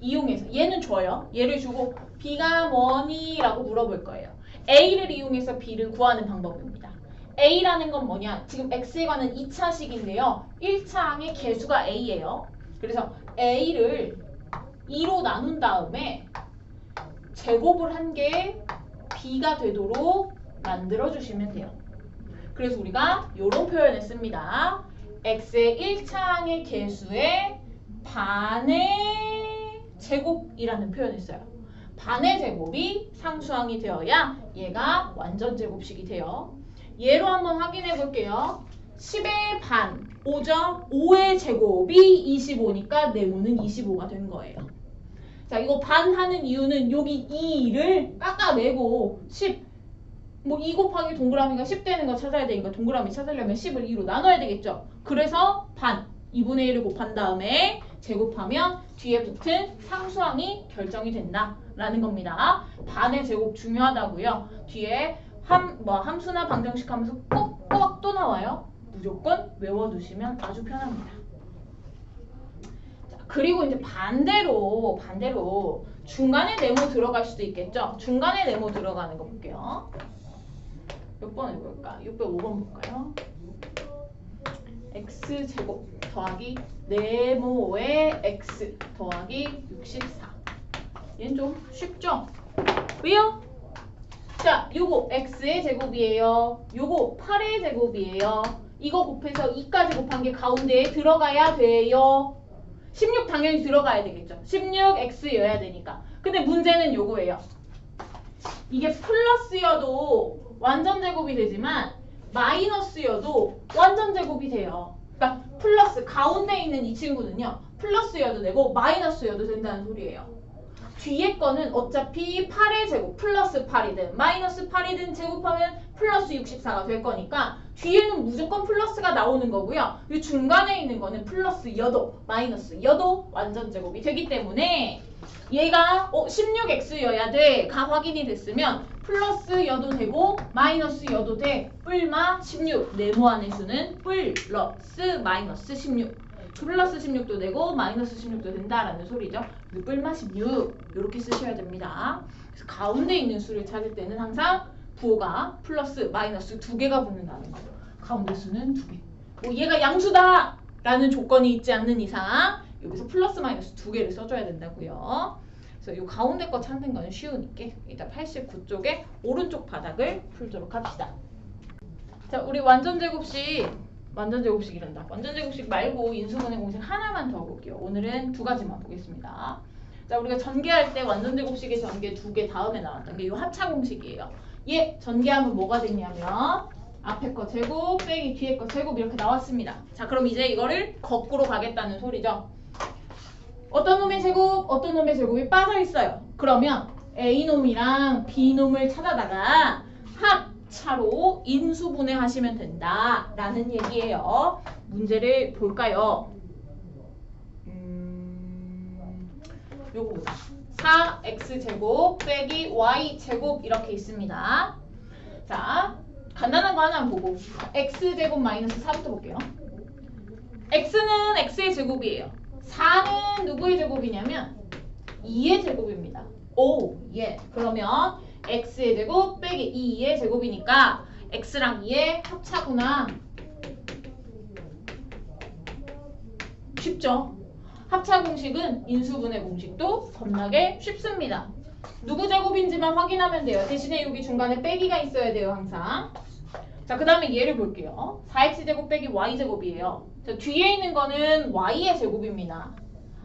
이용해서 얘는 줘요. 얘를 주고 B가 뭐니? 라고 물어볼 거예요. A를 이용해서 B를 구하는 방법입니다. A라는 건 뭐냐? 지금 X에 관한 2차식인데요. 1차항의 개수가 A예요. 그래서 A를 2로 나눈 다음에 제곱을 한 게 B가 되도록 만들어주시면 돼요. 그래서 우리가 이런 표현을 씁니다. X의 1차항의 개수의 반의 제곱이라는 표현을 써요. 반의 제곱이 상수항이 되어야 얘가 완전 제곱식이 돼요. 얘로 한번 확인해 볼게요. 10의 반, 5죠? 5의 제곱이 25니까 네모는 25가 된 거예요. 자, 이거 반하는 이유는 여기 2를 깎아내고 10, 2 곱하기 동그라미가 10 되는 거 찾아야 되니까 동그라미 찾으려면 10을 2로 나눠야 되겠죠? 그래서 반, 2분의 1을 곱한 다음에 제곱하면 뒤에 붙은 상수항이 결정이 된다라는 겁니다. 반의 제곱 중요하다고요. 뒤에 함수나 방정식 하면서 꼭꼭 또 나와요. 무조건 외워두시면 아주 편합니다. 자, 그리고 이제 반대로 중간에 네모 들어갈 수도 있겠죠. 중간에 네모 들어가는 거 볼게요. 몇 번 해볼까? 605번 볼까요? x제곱 더하기 네모의 x 더하기 64. 얘는 좀 쉽죠? 왜요? 자, 요거 x의 제곱이에요. 요거 8의 제곱이에요. 이거 곱해서 2까지 곱한 게 가운데에 들어가야 돼요. 16 당연히 들어가야 되겠죠. 16x여야 되니까. 근데 문제는 요거예요. 이게 플러스여도 완전 제곱이 되지만 마이너스여도 완전 제곱이 돼요. 그러니까 플러스 가운데 있는 이 친구는요. 플러스여도 되고 마이너스여도 된다는 소리예요. 뒤에 거는 어차피 8의 제곱 플러스 8이든 마이너스 8이든 제곱하면 플러스 64가 될 거니까 뒤에는 무조건 플러스가 나오는 거고요. 이 중간에 있는 거는 플러스 여도 마이너스 여도 완전 제곱이 되기 때문에 얘가 16x여야 돼 가 확인이 됐으면 플러스 여도 되고 마이너스 여도 돼. 뿔마 16 네모안의 수는 플러스 마이너스 16 플러스 16도 되고 마이너스 16도 된다라는 소리죠. 뿔마 16 이렇게 쓰셔야 됩니다. 그래서 가운데 있는 수를 찾을 때는 항상 부호가 플러스 마이너스 두 개가 붙는다는 거. 가운데 수는 두 개. 얘가 양수다 라는 조건이 있지 않는 이상 여기서 플러스 마이너스 두 개를 써줘야 된다고요. 그래서 이 가운데 거 찾는 거는 쉬우니까 일단 89쪽에 오른쪽 바닥을 풀도록 합시다. 자, 우리 완전 제곱식이란다. 완전 제곱식 말고 인수분해 공식 하나만 더 볼게요. 오늘은 두 가지만 보겠습니다. 자, 우리가 전개할 때 완전 제곱식의 전개 두 개 다음에 나왔던 게 이 합차 공식이에요. 얘 전개하면 뭐가 되냐면 앞에 거 제곱 빼기 뒤에 거 제곱 이렇게 나왔습니다. 자, 그럼 이제 이거를 거꾸로 가겠다는 소리죠. 어떤 놈의 제곱, 어떤 놈의 제곱이 빠져 있어요. 그러면 A놈이랑 B놈을 찾아다가 합차로 인수분해하시면 된다라는 얘기예요. 문제를 볼까요? 요거 보자. 4x제곱 빼기 y제곱 이렇게 있습니다. 자, 간단한 거 하나 보고 x제곱 마이너스 4부터 볼게요. x는 x의 제곱이에요. 4는 누구의 제곱이냐면 2의 제곱입니다. 오, 예. 그러면 x의 제곱 빼기 2의 제곱이니까 x랑 2의 합차구나. 쉽죠? 합차 공식은 인수분해 공식도 겁나게 쉽습니다. 누구 제곱인지만 확인하면 돼요. 대신에 여기 중간에 빼기가 있어야 돼요, 항상. 자, 그 다음에 얘를 볼게요. 4x제곱 빼기 y제곱이에요. 자, 뒤에 있는 거는 y의 제곱입니다.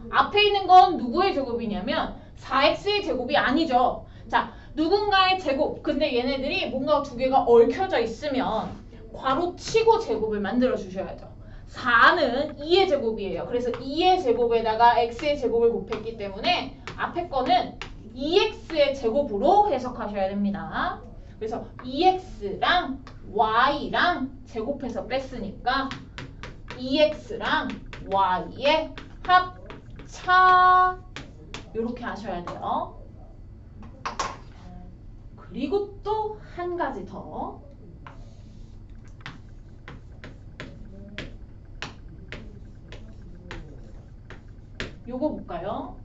앞에 있는 건 누구의 제곱이냐면 4x의 제곱이 아니죠. 자, 누군가의 제곱. 근데 얘네들이 뭔가 두 개가 얽혀져 있으면 괄호 치고 제곱을 만들어 주셔야죠. 4는 2의 제곱이에요. 그래서 2의 제곱에다가 x의 제곱을 곱했기 때문에 앞에 거는 2x의 제곱으로 해석하셔야 됩니다. 그래서 2x랑 y랑 제곱해서 뺐으니까 2x랑 y의 합차 이렇게 하셔야 돼요. 그리고 또 한 가지 더. 요거 볼까요?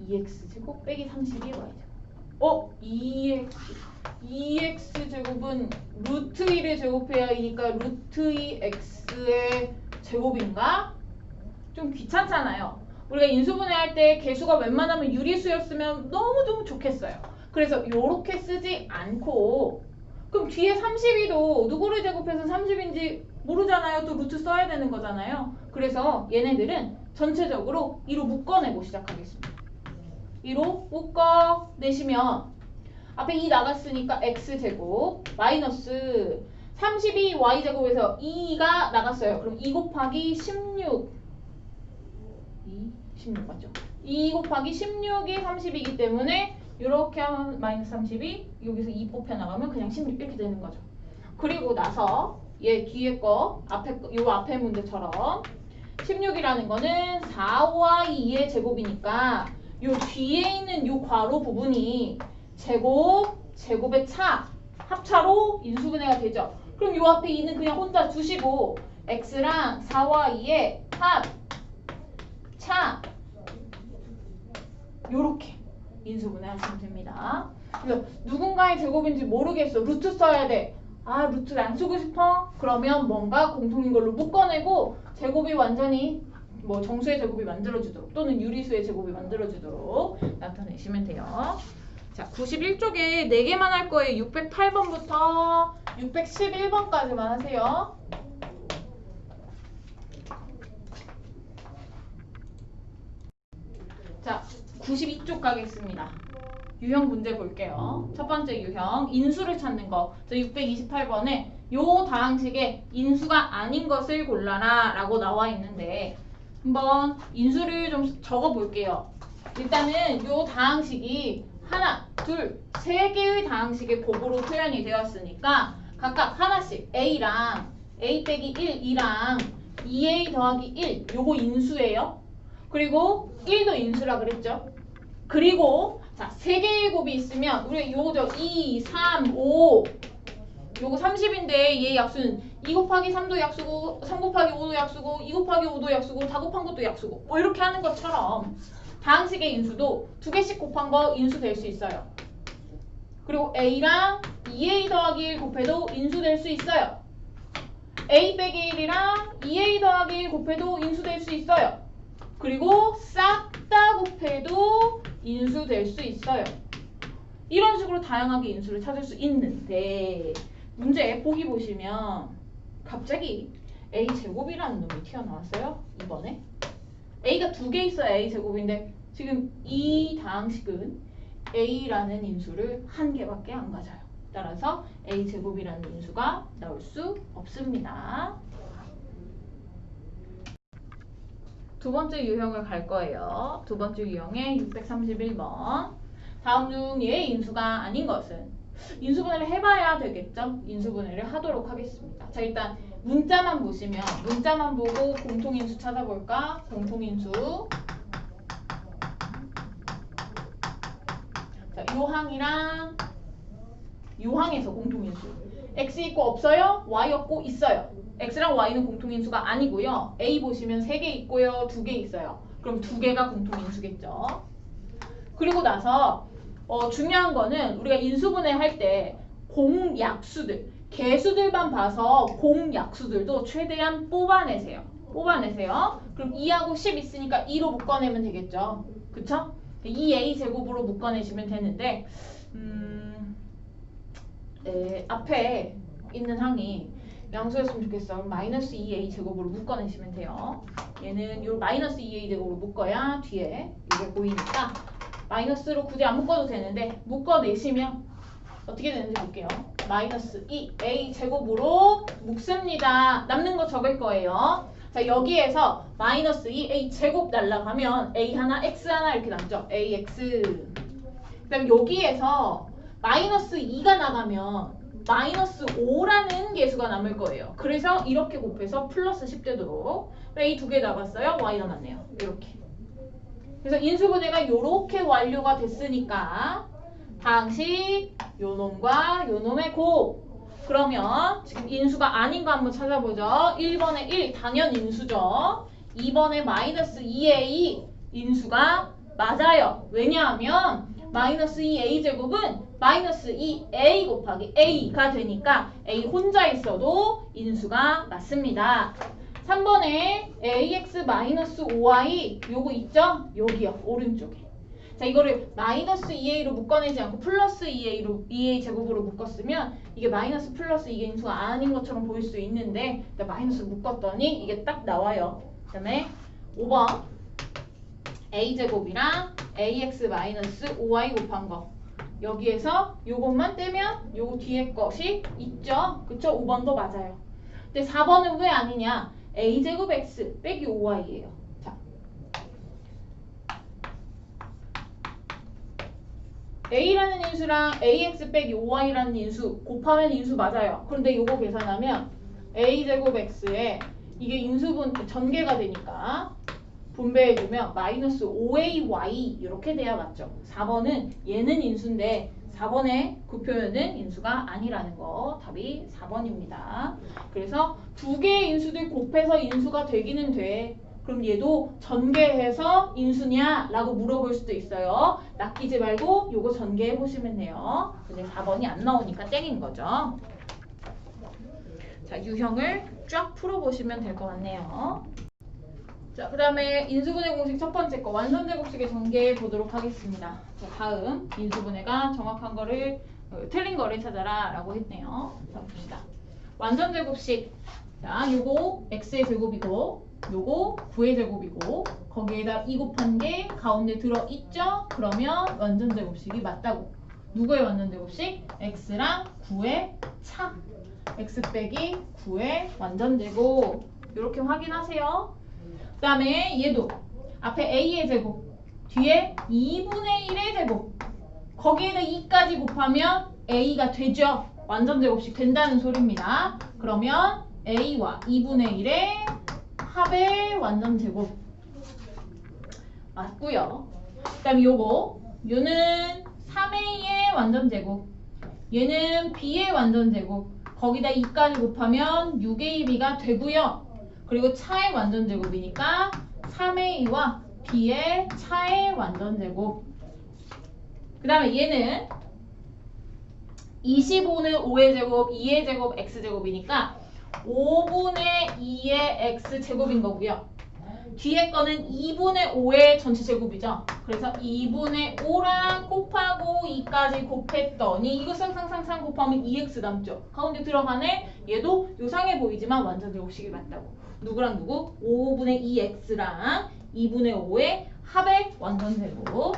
2x제곱 빼기 32y제곱. 2x 제곱은 루트 1의 제곱해야 하니까 루트 2x의 제곱인가? 좀 귀찮잖아요. 우리가 인수분해할 때 개수가 웬만하면 유리수였으면 너무너무 좋겠어요. 그래서 요렇게 쓰지 않고 그럼 뒤에 32도 누구를 제곱해서 30인지 모르잖아요. 또 루트 써야 되는 거잖아요. 그래서 얘네들은 전체적으로 2로 묶어내고 시작하겠습니다. 2로 묶어내시면 앞에 2 나갔으니까 x제곱 마이너스 32y제곱에서 2가 나갔어요. 그럼 2 곱하기 16 16 맞죠? 2 곱하기 16이 30이기 때문에 이렇게 하면 마이너스 32 여기서 2 뽑혀 나가면 그냥 16 이렇게 되는 거죠. 그리고 나서 얘 뒤에 거 요 앞에 문제처럼 16이라는 거는 4y 2의 제곱이니까 요 뒤에 있는 요 괄호 부분이 제곱의 차 합차로 인수분해가 되죠. 그럼 요 앞에 2는 그냥 혼자 두시고 x랑 4y 2의 합차 요렇게 인수분해 하시면 됩니다. 그래서 누군가의 제곱인지 모르겠어. 루트 써야 돼. 아, 루트 안 쓰고 싶어? 그러면 뭔가 공통인 걸로 묶어내고 제곱이 완전히 뭐 정수의 제곱이 만들어지도록 또는 유리수의 제곱이 만들어지도록 나타내시면 돼요. 자, 91쪽에 4개만 할 거예요. 608번부터 611번까지만 하세요. 자, 92쪽 가겠습니다. 유형 문제 볼게요. 첫 번째 유형, 인수를 찾는 거. 628번에 요 다항식에 인수가 아닌 것을 골라라 라고 나와 있는데 한번 인수를 좀 적어 볼게요. 일단은 요 다항식이 하나, 둘, 세 개의 다항식의 곱으로 표현이 되었으니까 각각 하나씩 a랑 a 빼기 1, 2랑 2a 더하기 1 요거 인수예요. 그리고 1도 인수라 그랬죠. 그리고 자, 3개의 곱이 있으면 우리 요거죠. 2, 3, 5 요거 30인데 얘 약수는 2 곱하기 3도 약수고 3 곱하기 5도 약수고 2 곱하기 5도 약수고 다 곱한 것도 약수고 뭐 이렇게 하는 것처럼 다항식의 인수도 2개씩 곱한 거 인수될 수 있어요. 그리고 a랑 2a 더하기 1 곱해도 인수될 수 있어요. a 빼기 1이랑 2a 더하기 1 곱해도 인수될 수 있어요. 그리고 싹 다 곱해도 인수될 수 있어요. 이런 식으로 다양하게 인수를 찾을 수 있는데 문제 보기 보시면 갑자기 a제곱이라는 놈이 튀어나왔어요. 이번에 a가 2개 있어야 a제곱인데 지금 이 다항식은 a라는 인수를 1개밖에 안 가져요. 따라서 a제곱이라는 인수가 나올 수 없습니다. 두 번째 유형을 갈 거예요. 두 번째 유형의 631번. 다음 중 얘의 인수가 아닌 것은 인수분해를 해봐야 되겠죠? 인수분해를 하도록 하겠습니다. 자, 일단 문자만 보시면 문자만 보고 공통인수 찾아볼까? 공통인수. 자, 요항이랑 요항에서 공통인수. x 있고 없어요? y 없고 있어요. x랑 y는 공통인수가 아니고요. a 보시면 3개 있고요. 2개 있어요. 그럼 2개가 공통인수겠죠. 그리고 나서 중요한 거는 우리가 인수분해 할 때 공약수들, 개수들만 봐서 공약수들도 최대한 뽑아내세요. 그럼 2하고 10 있으니까 2로 묶어내면 되겠죠. 그쵸? 2a 제곱으로 묶어내시면 되는데 앞에 있는 항이 양수였으면 좋겠어. 그럼 마이너스 2a 제곱으로 묶어내시면 돼요. 얘는 요 마이너스 2a 제곱으로 묶어야 뒤에 이게 보이니까 마이너스로 굳이 안 묶어도 되는데 묶어내시면 어떻게 되는지 볼게요. 마이너스 2a 제곱으로 묶습니다. 남는 거 적을 거예요. 자, 여기에서 마이너스 2a 제곱 날라가면 a 하나 x 하나 이렇게 남죠. ax. 그 다음 여기에서 마이너스 2가 나가면 마이너스 5라는 계수가 남을 거예요. 그래서 이렇게 곱해서 플러스 10 되도록 a 2개 나갔어요. y 남았네요. 이렇게. 그래서 인수분해가 이렇게 완료가 됐으니까 방식 요놈과 요놈의 곱. 그러면 지금 인수가 아닌 거 한번 찾아보죠. 1번에 1 당연 인수죠. 2번에 마이너스 2a 인수가 맞아요. 왜냐하면 마이너스 2a 제곱은 마이너스 2a 곱하기 a가 되니까 a 혼자 있어도 인수가 맞습니다. 3번에 ax-5y 요거 있죠? 여기요. 오른쪽에. 자, 이거를 마이너스 2a로 묶어내지 않고 플러스 2a로 2a 제곱으로 묶었으면 이게 마이너스 플러스 이게 인수가 아닌 것처럼 보일 수 있는데 마이너스 묶었더니 이게 딱 나와요. 그 다음에 5번 a제곱이랑 ax-5y 곱한 거 여기에서 요것만 떼면 요거 뒤에 것이 있죠? 그쵸? 5번도 맞아요. 근데 4번은 왜 아니냐? a제곱 x 빼기 5y예요. 자, a라는 인수랑 ax 빼기 5y라는 인수 곱하면 인수 맞아요. 그런데 요거 계산하면 a제곱 x에 이게 인수분 전개가 되니까 분배해주면 마이너스 5ay 이렇게 돼야 맞죠. 4번은 얘는 인수인데 4번의 그 표현은 인수가 아니라는 거. 답이 4번입니다. 그래서 두 개의 인수들 곱해서 인수가 되기는 돼. 그럼 얘도 전개해서 인수냐? 라고 물어볼 수도 있어요. 낚이지 말고 요거 전개해 보시면 돼요. 근데 4번이 안 나오니까 땡인 거죠. 자, 유형을 쫙 풀어보시면 될 것 같네요. 자, 그 다음에 인수분해 공식 첫 번째 거 완전제곱식에 전개해 보도록 하겠습니다. 자, 다음 인수분해가 정확한 거를 틀린 거를 찾아라 라고 했네요. 자, 봅시다. 완전제곱식. 자, 요거 x의 제곱이고 요거 9의 제곱이고 거기에다 2 곱한 게 가운데 들어있죠? 그러면 완전제곱식이 맞다고. 누구의 완전제곱식? x랑 9의 차. x 빼기 9의 완전제곱. 이렇게 확인하세요. 그 다음에 얘도 앞에 a의 제곱 뒤에 2분의 1의 제곱 거기에다 2까지 곱하면 a가 되죠. 완전제곱식 된다는 소리입니다. 그러면 a와 2분의 1의 합의 완전제곱 맞고요. 그 다음에 요는 3a의 완전제곱 얘는 b의 완전제곱 거기다 2까지 곱하면 6ab가 되고요. 그리고 차의 완전제곱이니까 3a와 b의 차의 완전제곱. 그 다음에 얘는 25는 5의 제곱, 2의 제곱, x제곱이니까 5분의 2의 x제곱인 거고요. 뒤에 거는 2분의 5의 전체 제곱이죠. 그래서 2분의 5랑 곱하고 2까지 곱했더니 이것을 상상상 곱하면 2x 남죠. 가운데 들어가네. 얘도 요상해 보이지만 완전제곱식이 맞다고. 누구랑 누구? 5분의 2x랑 2분의 5의 합의 완전제곱.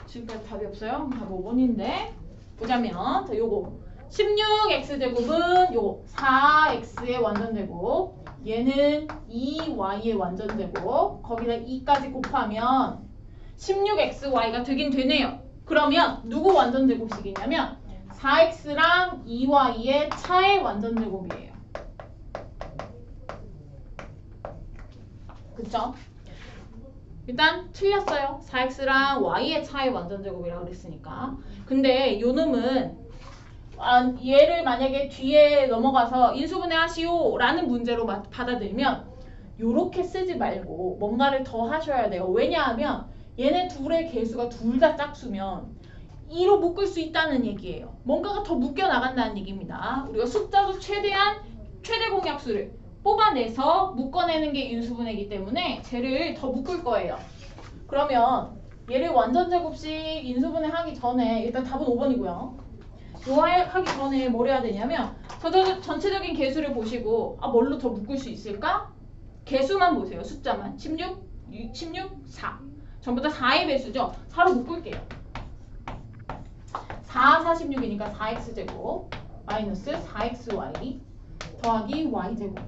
지금까지 답이 없어요? 답 5번인데 보자면 자, 요거 16x제곱은 요거 4x의 완전제곱 얘는 2y의 완전제곱 거기다 2까지 곱하면 16xy가 되긴 되네요. 그러면 누구 완전제곱식이냐면 4x랑 2y의 차의 완전제곱이에요. 그쵸? 일단 틀렸어요. 4x랑 y의 차이 완전제곱이라고 그랬으니까. 근데 요 놈은 얘를 만약에 뒤에 넘어가서 인수분해 하시오 라는 문제로 받아들이면 요렇게 쓰지 말고 뭔가를 더 하셔야 돼요. 왜냐하면 얘네 둘의 개수가 둘 다 짝수면 2로 묶을 수 있다는 얘기예요. 뭔가가 더 묶여 나간다는 얘기입니다. 우리가 숫자도 최대한 최대 공약수를 뽑아내서 묶어내는 게 인수분해이기 때문에 쟤를 더 묶을 거예요. 그러면 얘를 완전제곱식 인수분해 하기 전에 일단 답은 5번이고요. 요 하기 전에 뭘 해야 되냐면 전체적인 개수를 보시고 뭘로 더 묶을 수 있을까? 개수만 보세요. 숫자만. 16, 4. 전부 다 4의 배수죠. 4로 묶을게요. 4, 46이니까 4x제곱 마이너스 4xy 더하기 y제곱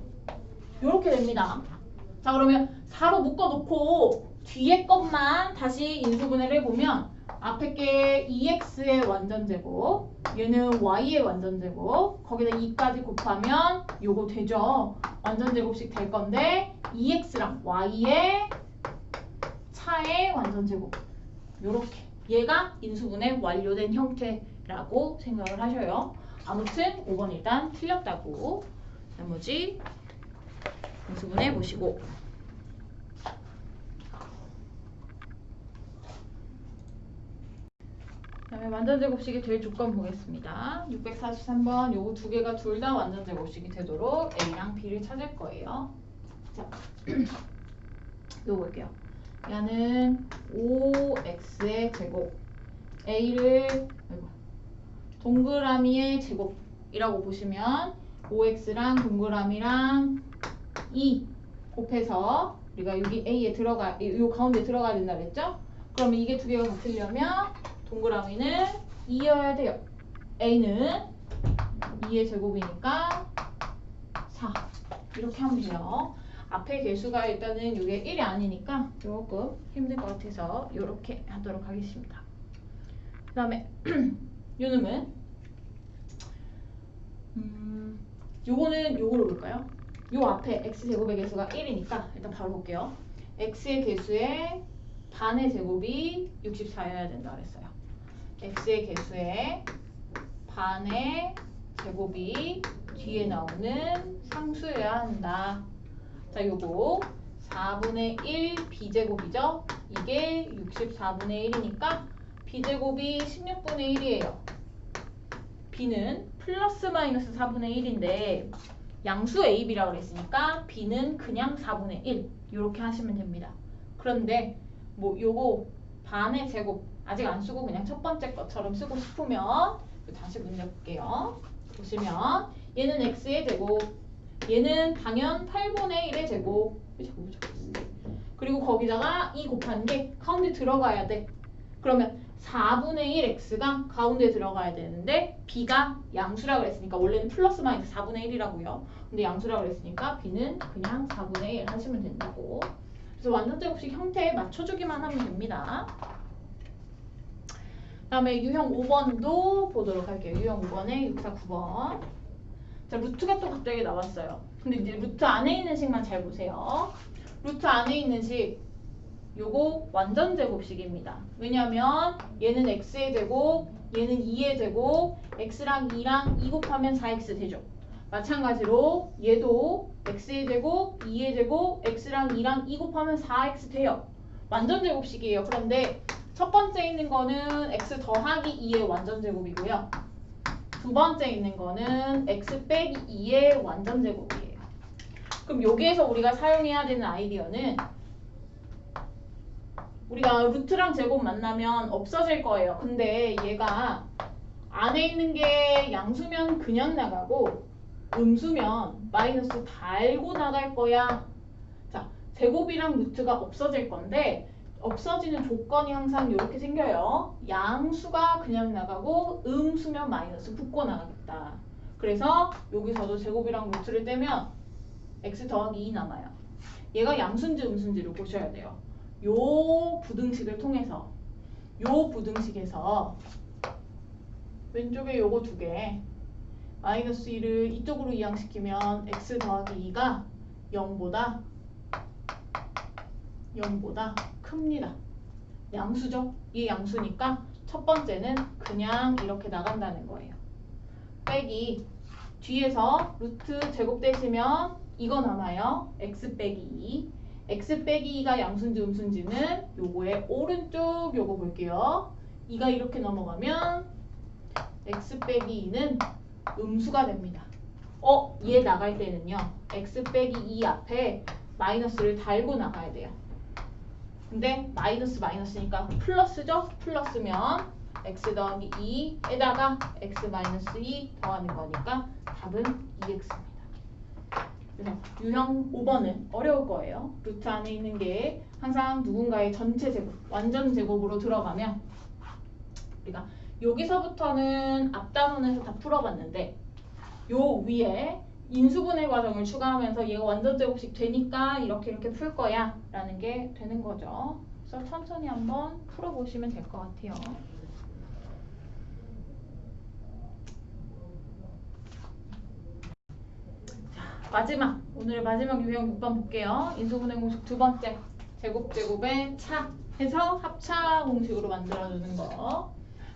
요렇게 됩니다. 자 그러면 4로 묶어놓고 뒤에 것만 다시 인수분해를 해보면 앞에 게 2x의 완전제곱 얘는 y의 완전제곱 거기다 2까지 곱하면 요거 되죠. 완전제곱씩 될 건데 2x랑 y의 차의 완전제곱 요렇게 얘가 인수분해 완료된 형태라고 생각을 하셔요. 아무튼 5번 일단 틀렸다고 나머지 인수분해 보시고 그다음에 완전제곱식이 될 조건 보겠습니다. 643번 요거 두 개가 둘 다 완전제곱식이 되도록 A랑 B를 찾을 거예요. 자, 요거 볼게요. 얘는 5x의 제곱 A를 동그라미의 제곱이라고 보시면 5x랑 동그라미랑 2 곱해서 우리가 여기 A에 요 가운데 들어가야 된다 그랬죠? 그러면 이게 두 개가 같으려면 동그라미는 2여야 돼요. A는 2의 제곱이니까 4 이렇게 하면 돼요. 앞에 개수가 일단은 이게 1이 아니니까 조금 힘들 것 같아서 이렇게 하도록 하겠습니다. 그 다음에 요 놈은 요거는 요거로 볼까요? 요 앞에 x제곱의 개수가 1이니까 일단 바로 볼게요. x의 개수의 반의 제곱이 64여야 된다 그랬어요. x의 개수의 반의 제곱이 뒤에 나오는 상수여야 한다. 자, 요거 4분의 1 b제곱이죠? 이게 64분의 1이니까 b제곱이 16분의 1이에요. b는 플러스 마이너스 4분의 1인데 양수 AB라고 그랬으니까 b는 그냥 4분의 1 이렇게 하시면 됩니다. 그런데 뭐 요거 반의 제곱 아직 안 쓰고 그냥 첫 번째 것처럼 쓰고 싶으면 다시 문제 볼게요. 보시면 얘는 x의 제곱 얘는 당연 8분의 1의 제곱 그리고 거기다가 2 곱한 게 가운데 들어가야 돼. 그러면 4분의 1 x가 가운데 들어가야 되는데 b가 양수라고 그랬으니까 원래는 플러스 마이너스 4분의 1이라고요. 근데 양수라고 그랬으니까 b는 그냥 4분의 1 하시면 된다고. 그래서 완전제곱식 형태에 맞춰주기만 하면 됩니다. 그 다음에 유형 5번도 보도록 할게요. 유형 5번에 649번. 자, 루트가 또 갑자기 나왔어요. 근데 이제 루트 안에 있는 식만 잘 보세요. 루트 안에 있는 식 요거 완전제곱식입니다. 왜냐면 얘는 x의 제곱, 얘는 2의 제곱, x랑 2랑 2 곱하면 4x 되죠. 마찬가지로 얘도 x의 제곱, 2의 제곱, x랑 2랑 2 곱하면 4x 돼요. 완전제곱식이에요. 그런데 첫 번째 있는 거는 x 더하기 2의 완전제곱이고요. 두 번째 있는 거는 x 빼기 2의 완전제곱이에요. 그럼 여기에서 우리가 사용해야 되는 아이디어는 우리가 루트랑 제곱 만나면 없어질 거예요. 근데 얘가 안에 있는 게 양수면 그냥 나가고 음수면 마이너스 달고 나갈 거야. 자, 제곱이랑 루트가 없어질 건데 없어지는 조건이 항상 이렇게 생겨요. 양수가 그냥 나가고 음수면 마이너스 붙고 나가겠다. 그래서 여기서도 제곱이랑 루트를 떼면 x 더하기 2 남아요. 얘가 양수인지 음수인지를 보셔야 돼요. 요 부등식을 통해서 요 부등식에서 왼쪽에 요거 두 개 마이너스 1을 이쪽으로 이항시키면 x 더하기 2가 0보다 큽니다. 양수죠. 이게 양수니까 첫 번째는 그냥 이렇게 나간다는 거예요. 빼기 뒤에서 루트 제곱되시면 이거 남아요. x 빼기 2. x 빼기 2가 양수인지 음수인지는 요거의 오른쪽 요거 볼게요. 2가 이렇게 넘어가면 x 빼기 2는 음수가 됩니다. 얘 나갈 때는요. x 빼기 2 앞에 마이너스를 달고 나가야 돼요. 근데 마이너스니까 플러스죠? 플러스면 x 더하기 2에다가 x 마이너스 2 더하는 거니까 답은 2x입니다. 그래서 유형 5번은 어려울 거예요. 루트 안에 있는 게 항상 누군가의 전체 제곱, 완전 제곱으로 들어가면 우리가 여기서부터는 앞단원에서 다 풀어봤는데 요 위에 인수분해 과정을 추가하면서 얘가 완전 제곱식 되니까 이렇게 풀 거야 라는 게 되는 거죠. 그래서 천천히 한번 풀어보시면 될 것 같아요. 마지막, 오늘의 마지막 유형 6번 볼게요. 인수분해 공식 두 번째, 제곱의 차 해서 합차 공식으로 만들어주는 거.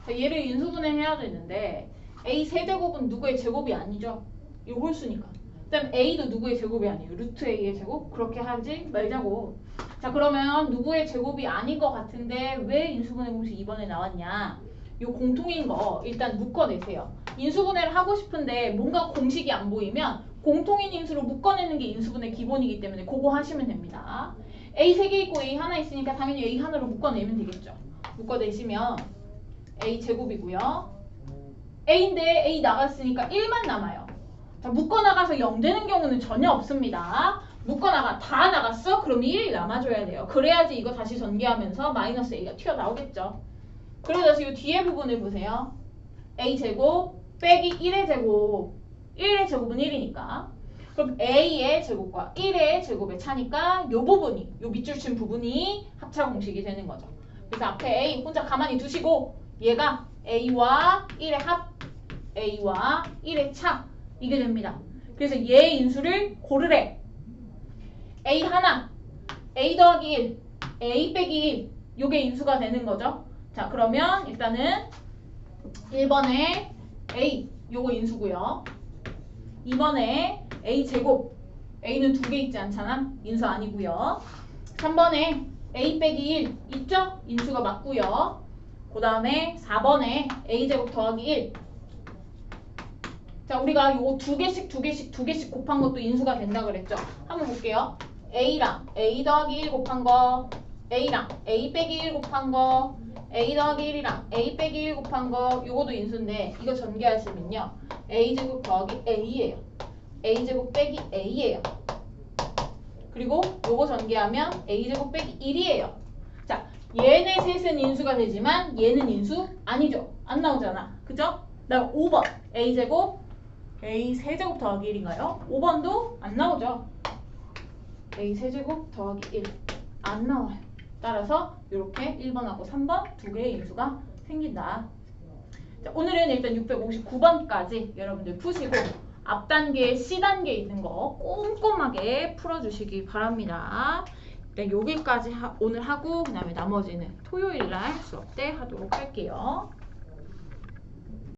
얘를 인수분해 해야 되는데 a 세제곱은 누구의 제곱이 아니죠? 이 홀수니까. 그 다음 a도 누구의 제곱이 아니에요. 루트 a의 제곱? 그렇게 하지 말자고. 자, 그러면 누구의 제곱이 아닌 것 같은데 왜 인수분해 공식 2번에 나왔냐? 이 공통인 거 일단 묶어내세요. 인수분해를 하고 싶은데 뭔가 공식이 안 보이면 공통인 인수로 묶어내는 게 인수분해 기본이기 때문에 그거 하시면 됩니다. a 3개 있고 a 하나 있으니까 당연히 a 하나로 묶어내면 되겠죠. 묶어내시면 a 제곱이고요. a인데 a 나갔으니까 1만 남아요. 자, 묶어나가서 0 되는 경우는 전혀 없습니다. 묶어나가 다 나갔어? 그럼 1 남아줘야 돼요. 그래야지 이거 다시 전개하면서 마이너스 a가 튀어나오겠죠. 그리고 다시 이 뒤에 부분을 보세요. a 제곱 빼기 1의 제곱. 1의 제곱은 1이니까. 그럼 a의 제곱과 1의 제곱의 차니까 요 부분이, 요 밑줄 친 부분이 합차 공식이 되는 거죠. 그래서 앞에 a 혼자 가만히 두시고 얘가 a와 1의 합, a와 1의 차 이게 됩니다. 그래서 얘의 인수를 고르래. a 하나, a 더하기 1, a 빼기 1 요게 인수가 되는 거죠. 자, 그러면 일단은 1번에 a 요거 인수고요. 2번에 a 제곱 a는 2개 있지 않잖아. 인수 아니고요. 3번에 a 빼기 1 있죠? 인수가 맞고요. 그 다음에 4번에 a 제곱 더하기 1. 자, 우리가 요거 2개씩 곱한 것도 인수가 된다 그랬죠? 한번 볼게요. a랑 a 더하기 1 곱한 거, a랑 a 빼기 1 곱한 거, a 더하기 1이랑 a 빼기 1 곱한 거 요거도 인수인데 이거 전개하시면요. a제곱 더하기 a예요. a제곱 빼기 a예요. 그리고 요거 전개하면 a제곱 빼기 1이에요. 자, 얘네 셋은 인수가 되지만 얘는 인수 아니죠. 안 나오잖아. 그죠? 그다음 5번 a제곱 a 세제곱 더하기 1인가요? 5번도 안 나오죠. a 세제곱 더하기 1 안 나와요. 따라서 이렇게 1번하고 3번 두 개의 인수가 생긴다. 자, 오늘은 일단 659번까지 여러분들 푸시고 앞단계 C단계에 있는 거 꼼꼼하게 풀어주시기 바랍니다. 일단 여기까지 오늘 하고 그 다음에 나머지는 토요일날 수업 때 하도록 할게요.